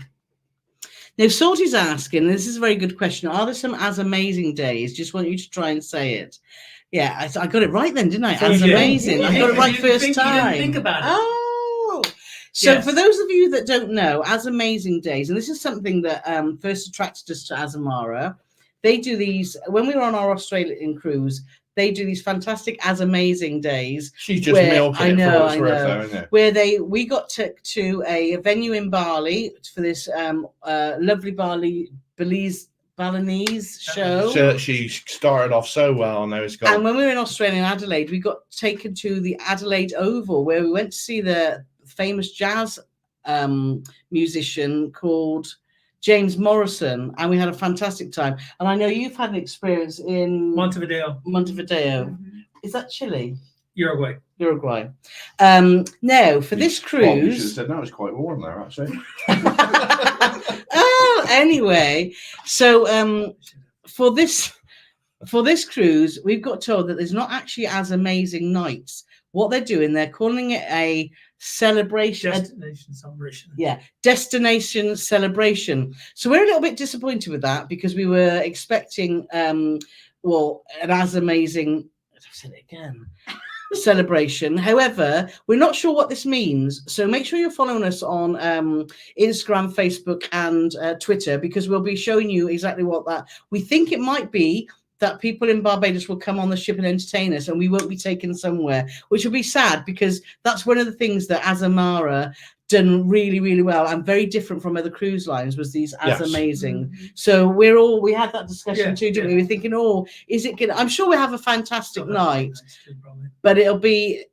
now, Salty's asking, this is a very good question. Are there some as amazing days? Just want you to try and say it. Yeah, I got it right then, didn't I? So as you did. amazing. I got it right first time. You didn't think about it. Oh. So Yes. for those of you that don't know, As Amazing Days, and this is something that first attracted us to Azamara, they do these, when we were on our Australian cruise, they do these fantastic As Amazing Days. She's just milking it for what it's worth, though, isn't it? Where we got to a venue in Bali for this lovely Balinese show. So she started off so well, now it's gone. And when we were in Australia in Adelaide, we got taken to the Adelaide Oval, where we went to see the famous jazz musician called James Morrison, and we had a fantastic time. And I know you've had an experience in Montevideo. Montevideo. Is that chilly? Uruguay. Uruguay. Now for this Probably should have cruise. said no. It's quite warm there, actually. Oh, anyway, so for this cruise, we've got told that there's not actually as amazing nights. What they're doing, they're calling it a celebration. Destination celebration. Yeah, destination celebration. So we're a little bit disappointed with that because we were expecting, an as amazing. I've said it again. Celebration. However, we're not sure what this means. So make sure you're following us on Instagram, Facebook, and Twitter, because we'll be showing you exactly what that. We think it might be that people in Barbados will come on the ship and entertain us, and we won't be taken somewhere, which will be sad because that's one of the things that Azamara done really, really well and very different from other cruise lines was these as amazing. So we had that discussion too, didn't we? We're thinking, is it gonna? I'm sure we have a fantastic night, but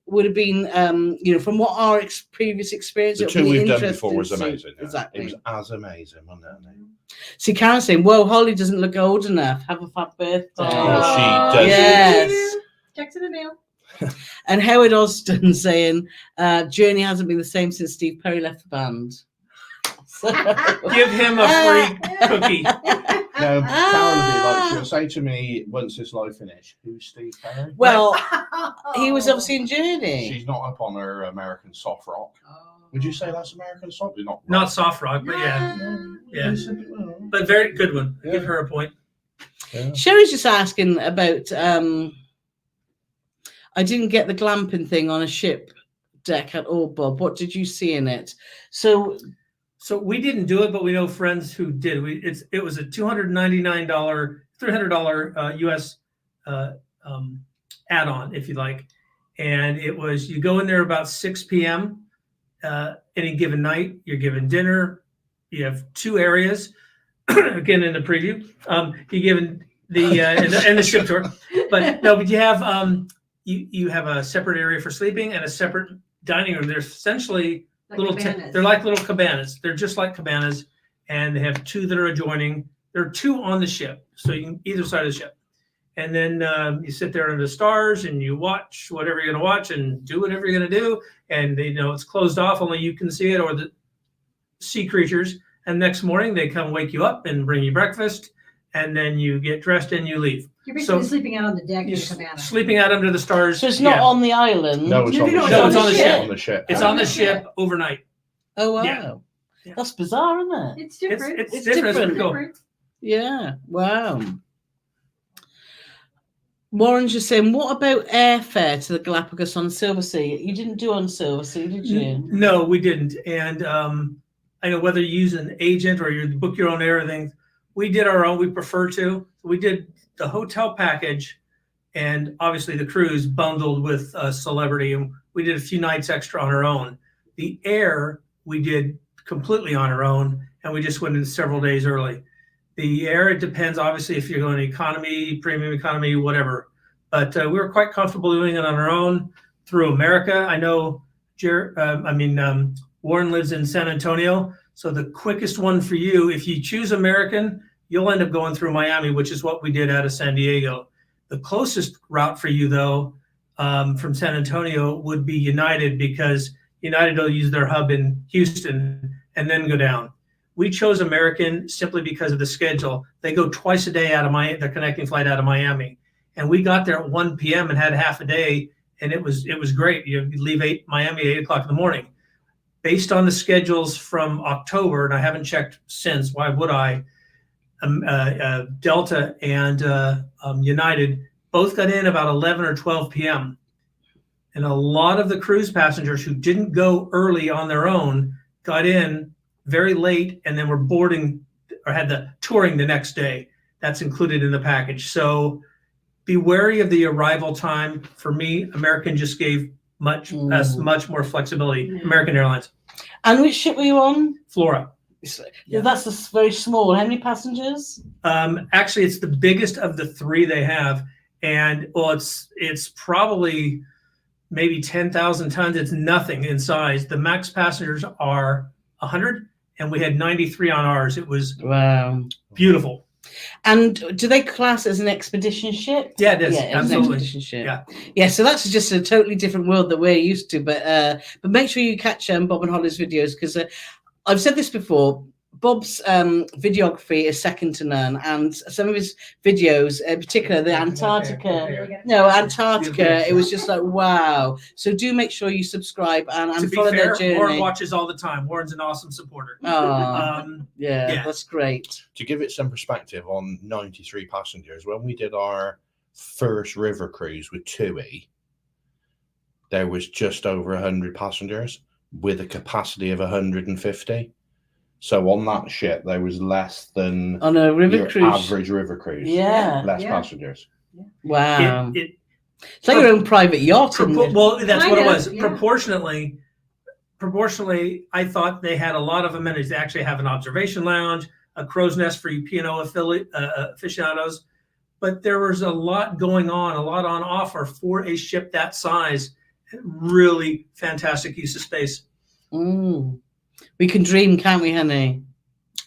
would have been, from what our previous experience. The two we've done before was amazing. Exactly, it was as amazing, wasn't it? See, Karen's saying, "Whoa, Holly doesn't look old enough. Have a fat birthday." Oh, she does. Yes. Checks in the mail. And Howard Austin saying, "Journey hasn't been the same since Steve Perry left the band." So, give him a free cookie. Now, Carole would be like, she'll say to me once this live finished, "Who's Steve Perry?" Well, he was obviously in Journey. She's not up on her American soft rock. Would you say that's American soft? Not soft rock, but yeah. But very good one. Yeah. Give her a point. Yeah. Sherry's just asking about. I didn't get the glamping thing on a ship deck at all, Bob. What did you see in it? So we didn't do it, but we know friends who did. It was a $299, $300 US add-on, if you like, and it was you go in there about 6 p.m. Any given night. You're given dinner. You have 2 areas. Again, in the preview, you're given the and the ship tour, but you have you have a separate area for sleeping and a separate dining room. They're essentially they're like little cabanas. They're just like cabanas, and they have 2 that are adjoining. There are 2 on the ship, so you can either side of the ship, and then you sit there under the stars and you watch whatever you're going to watch and do whatever you're going to do, and it's closed off, only you can see it or the sea creatures. And next morning they come wake you up and bring you breakfast, and then you get dressed and you leave. You're basically sleeping out on the deck in the cabana. Sleeping out under the stars. it's not on the island. No, it's on the ship. On the ship. It's on the ship overnight. Oh wow, Yeah. That's bizarre, isn't it? It's different. It's different. different. It's pretty cool. Yeah. Wow. Warren's just saying, what about airfare to the Galapagos on Silversea? You didn't do on Silversea, did you? No, we didn't. And I know whether you use an agent or you book your own everything, we did our own. We prefer to. We did the hotel package and obviously the cruise bundled with Celebrity. And we did a few nights extra on our own. The air we did completely on our own, and we just went in several days early. The air, it depends, obviously, if you're going economy, premium economy, whatever. But we were quite comfortable doing it on our own through America. I know Warren lives in San Antonio. So the quickest one for you, if you choose American, you'll end up going through Miami, which is what we did out of San Diego. The closest route for you, though, from San Antonio would be United, because United will use their hub in Houston and then go down. We chose American simply because of the schedule. They go twice a day out of their connecting flight out of Miami. And we got there at 1 p.m. and had half a day, and it was great. You leave Miami at 8 o'clock in the morning. Based on the schedules from October, and I haven't checked since, why would I? Delta and United both got in about 11 or 12 p.m. And a lot of the cruise passengers who didn't go early on their own got in very late and then were boarding or had the touring the next day. That's included in the package. So be wary of the arrival time. For me, American just gave us much more flexibility. American Airlines. And which ship were you on? Flora. Yeah. That's very small. How many passengers? Actually, it's the biggest of the 3 they have. And it's probably maybe 10,000 tons. It's nothing in size. The max passengers are 100, and we had 93 on ours. It was beautiful. And do they class as an expedition ship? Yeah, it is. Yeah, it's an Absolutely. expedition ship. Yeah. Yeah, so that's just a totally different world that we're used to. But make sure you catch Bob and Holly's videos, because I've said this before. Bob's videography is second to none, and some of his videos, in particular the Antarctica, it was just like, wow. So do make sure you subscribe and follow their journey. Warren watches all the time. Warren's an awesome supporter. Yeah, that's great. To give it some perspective on 93 passengers, when we did our first river cruise with TUI, there was just over 100 passengers with a capacity of 150. So on that ship, there was less than on a river cruise, average river cruise. Yeah, less passengers. Wow, it's like your own private yacht. Well, that's what it was. Yeah. Proportionally, I thought they had a lot of amenities. They actually have an observation lounge, a crow's nest for you P&O aficionados, but there was a lot going on, a lot on offer for a ship that size. Really fantastic use of space. We can dream, can't we, honey?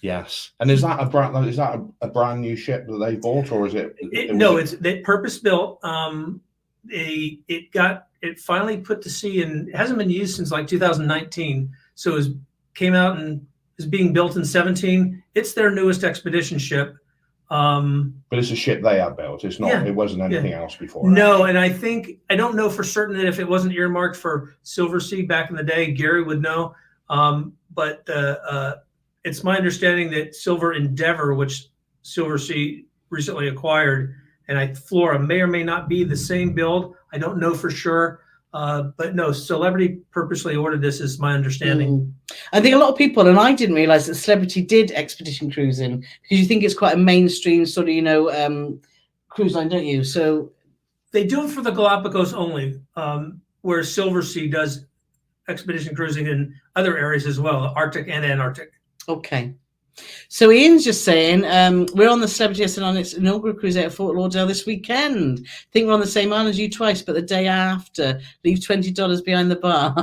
Yes. And is that a brand new ship that they bought, or is it? It's purpose built. It finally put to sea, and it hasn't been used since like 2019. So it came out and is being built in 17. It's their newest expedition ship. But it's a ship they have built. It's not. Yeah, it wasn't anything else before. No, and I don't know for certain that if it wasn't earmarked for Silversea back in the day, Gary would know. But it's my understanding that Silver Endeavor, which Silversea recently acquired, and Flora may or may not be the same build. I don't know for sure. But no, Celebrity purposely ordered this, is my understanding. I think a lot of people, and I didn't realize that Celebrity did expedition cruising, because you think it's quite a mainstream sort of, cruise line, don't you? So they do it for the Galapagos only, whereas Silversea does expedition cruising in other areas as well, Arctic and Antarctic. Okay. So Ian's just saying, we're on the Celebrity on its inaugural cruise out of Fort Lauderdale this weekend. I think we're on the same island as you twice, but the day after. Leave $20 behind the bar.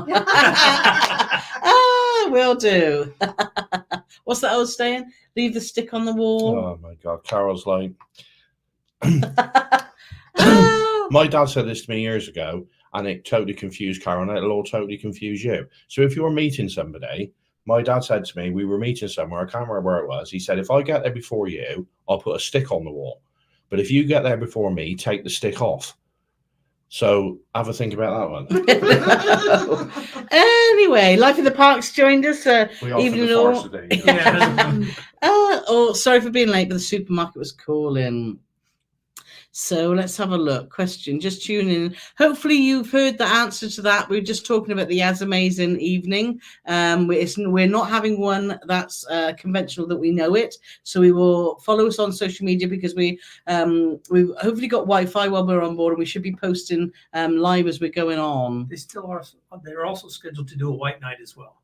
Will do. What's that old saying? Leave the stick on the wall. Oh my God, Carole's like. My dad said this to me years ago, and it totally confused Carole, and it'll all totally confuse you. So if you're meeting somebody, my dad said to me, we were meeting somewhere, I can't remember where it was. He said, if I get there before you, I'll put a stick on the wall. But if you get there before me, take the stick off. So have a think about that one. Anyway, Life in the Park's joined us. Sorry for being late, but the supermarket was calling. So let's have a look. Question, just tune in. Hopefully you've heard the answer to that. We're just talking about the As Amazing evening. We're not having one that's conventional that we know it. So we will follow us on social media, because we've hopefully got Wi-Fi while we're on board, and we should be posting live as we're going on. They still are. They're also scheduled to do a white night as well.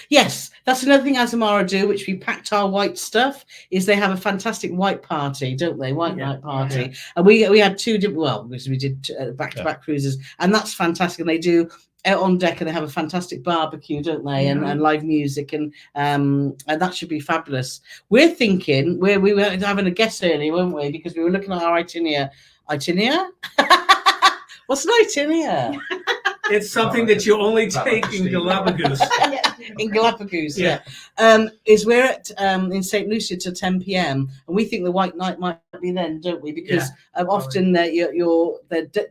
Yes, that's another thing Azamara do, which we packed our white stuff, is they have a fantastic white party, don't they? White night party. Yeah. And we had two different, because we did back-to-back cruises, and that's fantastic. And they do out on deck, and they have a fantastic barbecue, don't they? Yeah. And live music, and that should be fabulous. We're thinking, we were having a guest earlier, weren't we? Because we were looking at our itinerary. What's an itinerary? It's something that you only take in Galapagos. In Galapagos, yeah. Is we're at in St. Lucia till 10 p.m. and we think the white night might be then, don't we? Because often they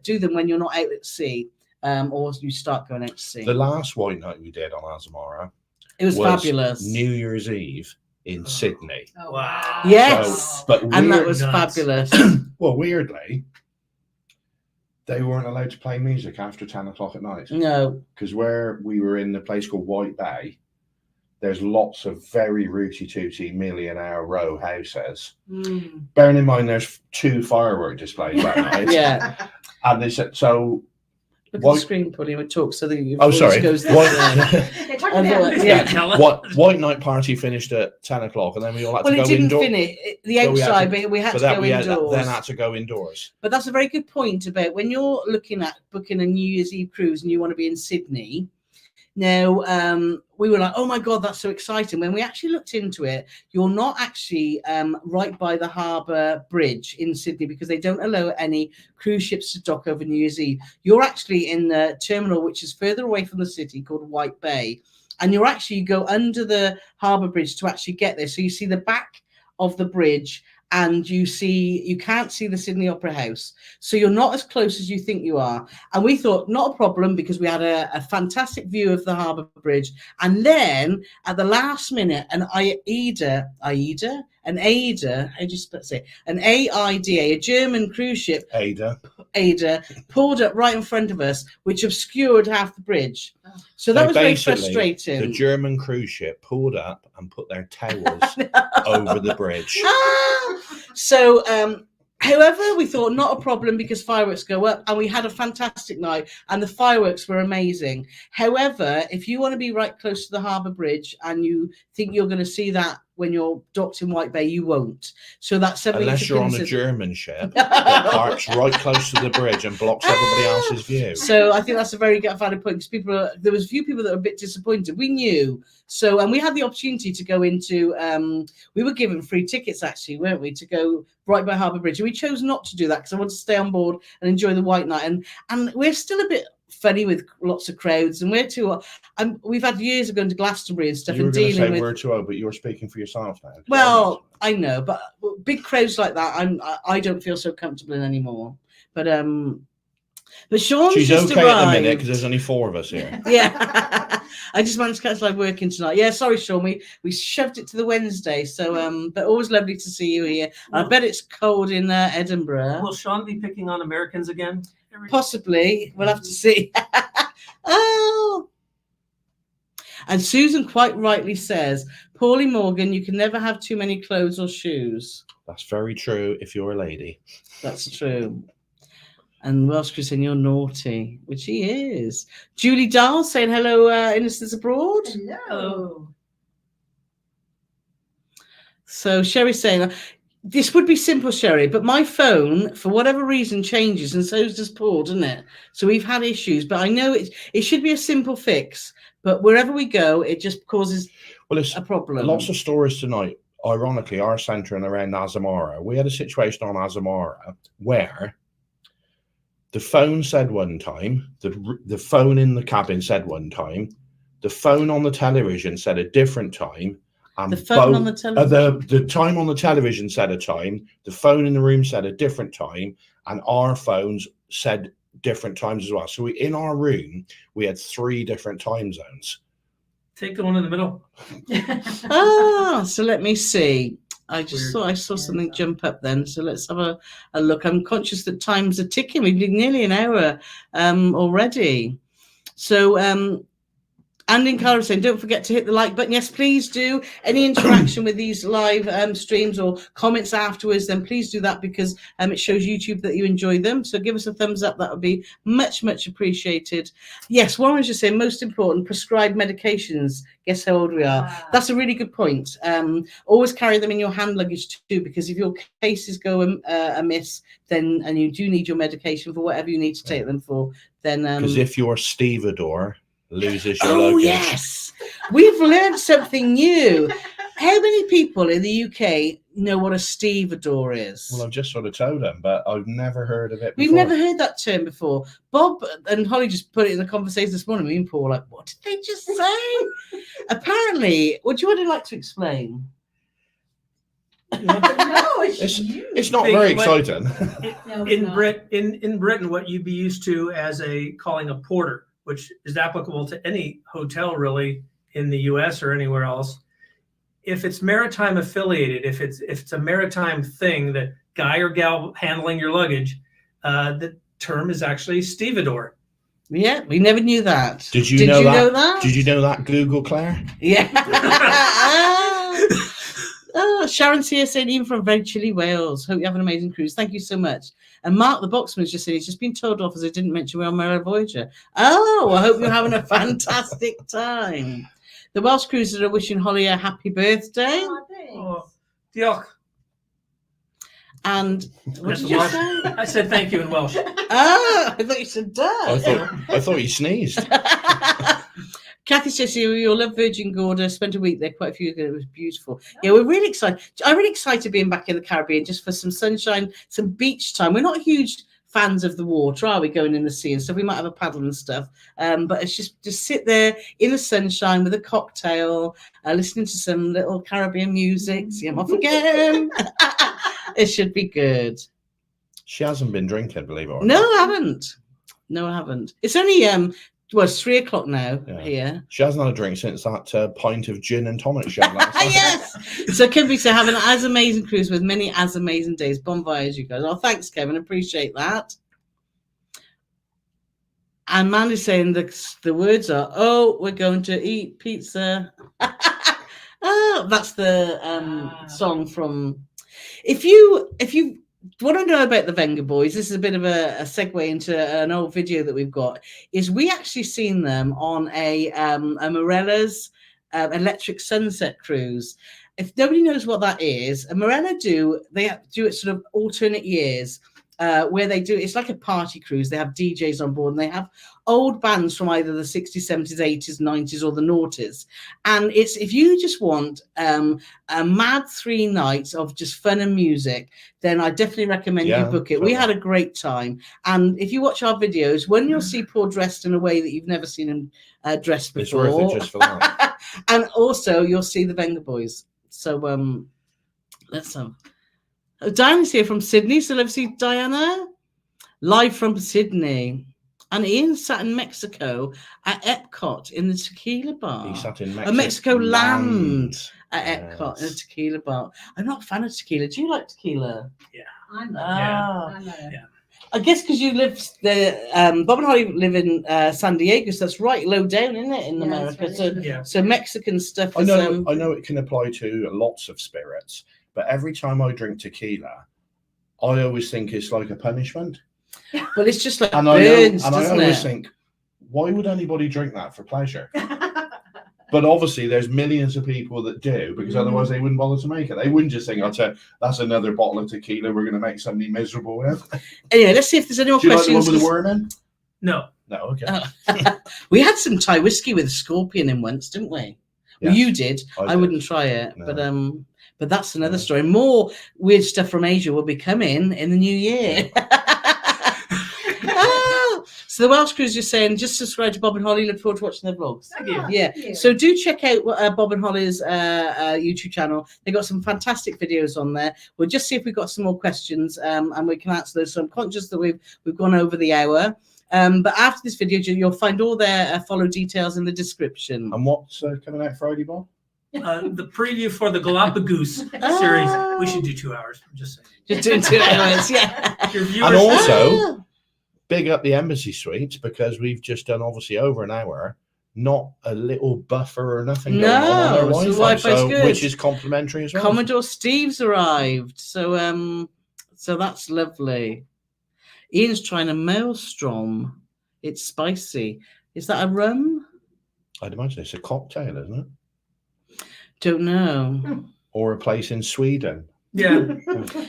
do them when you're not out at sea, or you start going out to sea. The last white night we did on Azamara, it was fabulous. New Year's Eve in Sydney. Oh, wow! Yes, and that was fabulous. Well, weirdly, they weren't allowed to play music after 10 o'clock at night. No. Because where we were in the place called White Bay, there's lots of very rooty-tooty millionaire row houses. Bearing in mind there's 2 firework displays that night. Yeah. And they said, so... Look at the screen, Polly, would talk so that your voice goes White night party finished at 10 o'clock, and then we all had to go indoors. Well, it didn't finish the outside, but we had to go indoors. Then had to go indoors. But that's a very good point about when you're looking at booking a New Year's Eve cruise and you want to be in Sydney. Now, we were like, oh my God, that's so exciting. When we actually looked into it, you're not actually right by the harbour bridge in Sydney, because they don't allow any cruise ships to dock over New Year's Eve. You're actually in the terminal, which is further away from the city, called White Bay. And you go under the harbour bridge to actually get there. So you see the back of the bridge, and you can't see the Sydney Opera House. So you're not as close as you think you are. And we thought, not a problem, because we had a fantastic view of the harbour bridge. And then at the last minute, an AIDA, a German cruise ship, AIDA, pulled up right in front of us, which obscured half the bridge. So that was very frustrating. The German cruise ship pulled up and put their towels over the bridge. So, however, we thought not a problem, because fireworks go up, and we had a fantastic night, and the fireworks were amazing. However, if you want to be right close to the harbour bridge and you think you're going to see that when you're docked in White Bay, you won't. So that's something. Unless you're on a German ship that parks right close to the bridge and blocks everybody else's view. So I think that's a very valid point, because there was a few people that were a bit disappointed. We knew. So, and we had the opportunity to go into, we were given free tickets actually, weren't we, to go right by Harbour Bridge. And we chose not to do that because I wanted to stay on board and enjoy the white night. And we're still a bit funny with lots of crowds, and we're too. We've had years of going to Glastonbury and stuff. You were and going to dealing say with. We're too old, but you're speaking for yourself now. Well, I know, but big crowds like that, I don't feel so comfortable in anymore. But Sean's she's just okay arrived. at the minute because there's only 4 of us here. Yeah, I just managed to catch live working tonight. Yeah, sorry, Sean, we shoved it to the Wednesday. So, but always lovely to see you here. I bet it's cold in Edinburgh. Will Sean be picking on Americans again? Possibly. We'll have to see. Oh. And Susan quite rightly says, Paulie Morgan, you can never have too many clothes or shoes. That's very true if you're a lady. That's true. And Welsh Chris saying you're naughty, which he is. Julie Dahl saying hello, Innocents Abroad. Hello. So Sherry saying, this would be simple, Sherry, but my phone, for whatever reason, changes, and so does Paul, doesn't it? So we've had issues, but I know it should be a simple fix. But wherever we go, it just causes a problem. Lots of stories tonight. Ironically, our centering around Azamara, we had a situation on Azamara where the phone said one time, the phone in the cabin said one time, the phone on the television said a different time. And the phone on the television? The time on the television said a time, the phone in the room said a different time, and our phones said different times as well. So in our room, we had 3 different time zones. Take the one in the middle. So let me see. I just thought I saw something jump up then. So let's have a look. I'm conscious that times are ticking. We've been nearly an hour already. So Andy and Carole saying, don't forget to hit the like button. Yes, please do. Any interaction with these live streams or comments afterwards, then please do that, because it shows YouTube that you enjoy them. So give us a thumbs up. That would be much, much appreciated. Yes, Warren was just saying, most important, prescribed medications. Guess how old we are. That's a really good point. Always carry them in your hand luggage too, because if your cases go amiss, then and you do need your medication for whatever you need to take them for, then because if you're stevedore loses your luggage. Oh yes, we've learned something new. How many people in the UK know what a stevedore is? Well, I've just sort of told them, but I've never heard of it before. We've never heard that term before. Bob and Holly just put it in the conversation this morning. Me and Paul were like, what did they just say? Apparently, would you like to explain? It's not very exciting. In Britain, what you'd be used to as calling a porter, which is applicable to any hotel really in the US or anywhere else. If it's maritime affiliated, if it's a maritime thing, the guy or gal handling your luggage, the term is actually stevedore. Yeah, we never knew that. Did you know that? Did you know that, Google Claire? Yeah. Sharon's here saying, even from very chilly Wales. Hope you have an amazing cruise. Thank you so much. And Mark, the boxman, has just said he's just been told off as I didn't mention we're on Merry Voyager. Oh, I hope you're having a fantastic time. The Welsh cruisers are wishing Holly a happy birthday. Oh, thanks. Oh, diolch. And what did you say? I said thank you in Welsh. Oh, I thought you said duh. I thought you sneezed. Kathy says you'll love Virgin Gorda. Spent a week there, quite a few ago. It was beautiful. Yeah, we're really excited. I'm really excited being back in the Caribbean just for some sunshine, some beach time. We're not huge fans of the water, are we, going in the sea and stuff? We might have a paddle and stuff, but it's just sit there in the sunshine with a cocktail, listening to some little Caribbean music. See, I'm off again. It should be good. She hasn't been drinking, believe it or not. No, I haven't. It's only it's 3 o'clock now here. She hasn't had a drink since that pint of gin and tonic she had last night. Yes. So Kim to have an as amazing cruise with many as amazing days. Bon voyage, you guys. Oh, thanks, Kevin. Appreciate that. And Mandy's saying the words are, "Oh, we're going to eat pizza." Oh, that's the song from. If you want to know about the Venga Boys, this is a bit of a segue into an old video that we've got. Is we actually seen them on a Morella's electric sunset cruise. If nobody knows what that is, a Morella do it sort of alternate years. Where they do, it's like a party cruise. They have DJs on board and they have old bands from either the 60s, 70s, 80s, 90s or the noughties. And it's, if you just want a mad 3 nights of just fun and music, then I definitely recommend you book it. Sure. We had a great time. And if you watch our videos, when you'll see Paul dressed in a way that you've never seen him dressed before. It's worth it just for that. And also you'll see the Venga Boys. So let's Diana's here from Sydney, so let's see Diana. Live from Sydney. And Ian sat in Mexico at Epcot in the tequila bar. He sat in Mexico Land at Epcot in a tequila bar. I'm not a fan of tequila. Do you like tequila? Yeah. I'm not. I guess because you live Bob and Holly live in San Diego, so that's right low down, isn't it, in America? Right. So Mexican stuff. I know it can apply to lots of spirits. But every time I drink tequila, I always think it's like a punishment. Well, it's just like burns, I always think, why would anybody drink that for pleasure? But obviously, there's millions of people that do, because otherwise they wouldn't bother to make it. They wouldn't just think, that's another bottle of tequila we're going to make somebody miserable with. Anyway, let's see if there's any more questions. Do you like the one with the worm in? No. No, okay. We had some Thai whiskey with a scorpion in once, didn't we? Yes, well, you did. I wouldn't try it, no. But that's another story. More weird stuff from Asia will be coming in the new year. So the Welsh Cruise is saying, just subscribe to Bob and Holly. Look forward to watching their vlogs. Thank you. Yeah. Thank you. So do check out Bob and Holly's YouTube channel. They've got some fantastic videos on there. We'll just see if we've got some more questions and we can answer those. So I'm conscious that we've gone over the hour. But after this video, you'll find all their follow details in the description. And what's coming out Friday, Bob? The preview for the Galapagos series. We should do 2 hours. I'm just saying. Just doing 2 hours, yeah. And also, big up the Embassy Suites, because we've just done obviously over an hour, not a little buffer or nothing going on their Wi-Fi, good. Which is complimentary as well. Commodore Steve's arrived, so that's lovely. Ian's trying a Maelstrom. It's spicy. Is that a rum? I'd imagine it's a cocktail, isn't it? Don't know. Or a place in Sweden. Yeah.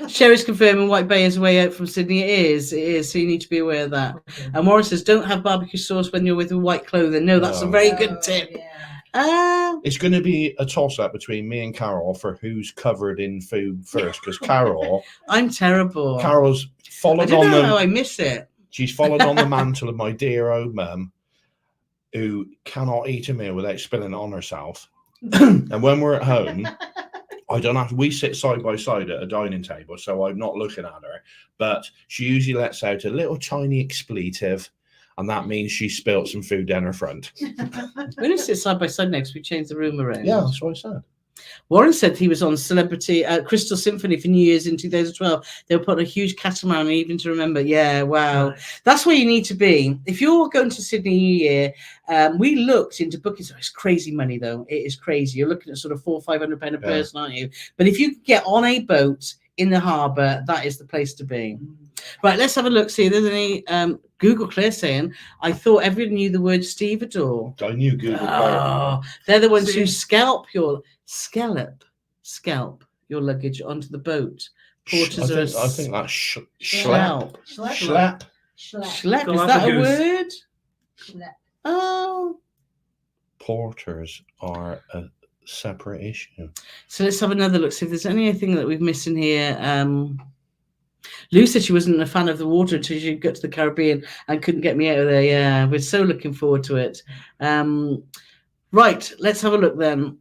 Sherry's confirming White Bay is way out from Sydney. It is. So you need to be aware of that. Okay. And Warren says, don't have barbecue sauce when you're with white clothing. No, that's a very good tip. Yeah. It's going to be a toss-up between me and Carole for who's covered in food first, because Carole... I'm terrible. Carole's followed I don't know how I miss it. She's followed on the mantle of my dear old mum, who cannot eat a meal without spilling it on herself. And when we're at home, we sit side by side at a dining table, so I'm not looking at her, but she usually lets out a little tiny expletive, and that means she spilt some food down her front. We're going to sit side by side next. We changed the room around. Yeah, that's what I said. Warren said he was on Celebrity Crystal Symphony for New Year's in 2012. They were putting a huge catamaran on Evening to Remember. Yeah, wow. That's where you need to be. If you're going to Sydney New Year, we looked into bookings. It's crazy money, though. It is crazy. You're looking at sort of £400-500 a person, aren't you? But if you get on a boat in the harbour, that is the place to be. Right, let's have a look. See if there's any... Google Clear saying, I thought everyone knew the word stevedore. I knew Google Clear. They're the ones who scalp your luggage onto the boat. Porters I think that's schlep. Schlep. Schlep. Is that a word? Schlep. Oh. porters are a separate issue. So let's have another look, see if there's anything that we've missed in here. Lou said she wasn't a fan of the water until she got to the Caribbean and couldn't get me out of there. Yeah, we're so looking forward to it. Right, let's have a look then.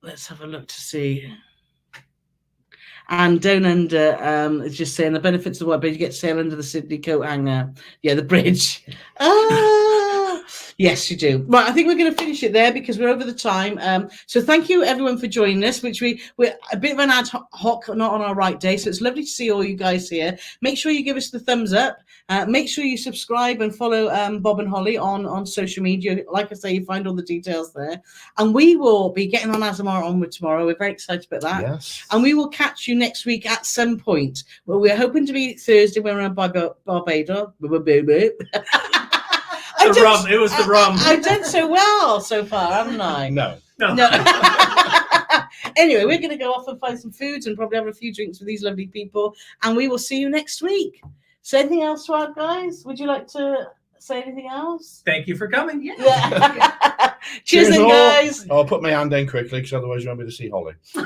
Let's have a look to see. And down under is just saying the benefits of what, but you get to sail under the Sydney coat hanger. Yeah, the bridge. Yes, you do. Right, I think we're going to finish it there because we're over the time. So thank you everyone for joining us, which we're a bit of an ad hoc, not on our right day. So it's lovely to see all you guys here. Make sure you give us the thumbs up. Make sure you subscribe and follow Bob and Holly on social media. Like I say, you find all the details there. And we will be getting on Azamara Onward tomorrow. We're very excited about that. Yes. And we will catch you next week at some point. Well, we're hoping to be Thursday when we're on Barbados. It was the rum. I've done so well so far, haven't I? No. Anyway, we're going to go off and find some foods and probably have a few drinks with these lovely people. And we will see you next week. So anything else to add, guys? Would you like to say anything else? Thank you for coming. Yeah. Cheers, then, all. guys. I'll put my hand in quickly because otherwise you won't be able to see Holly.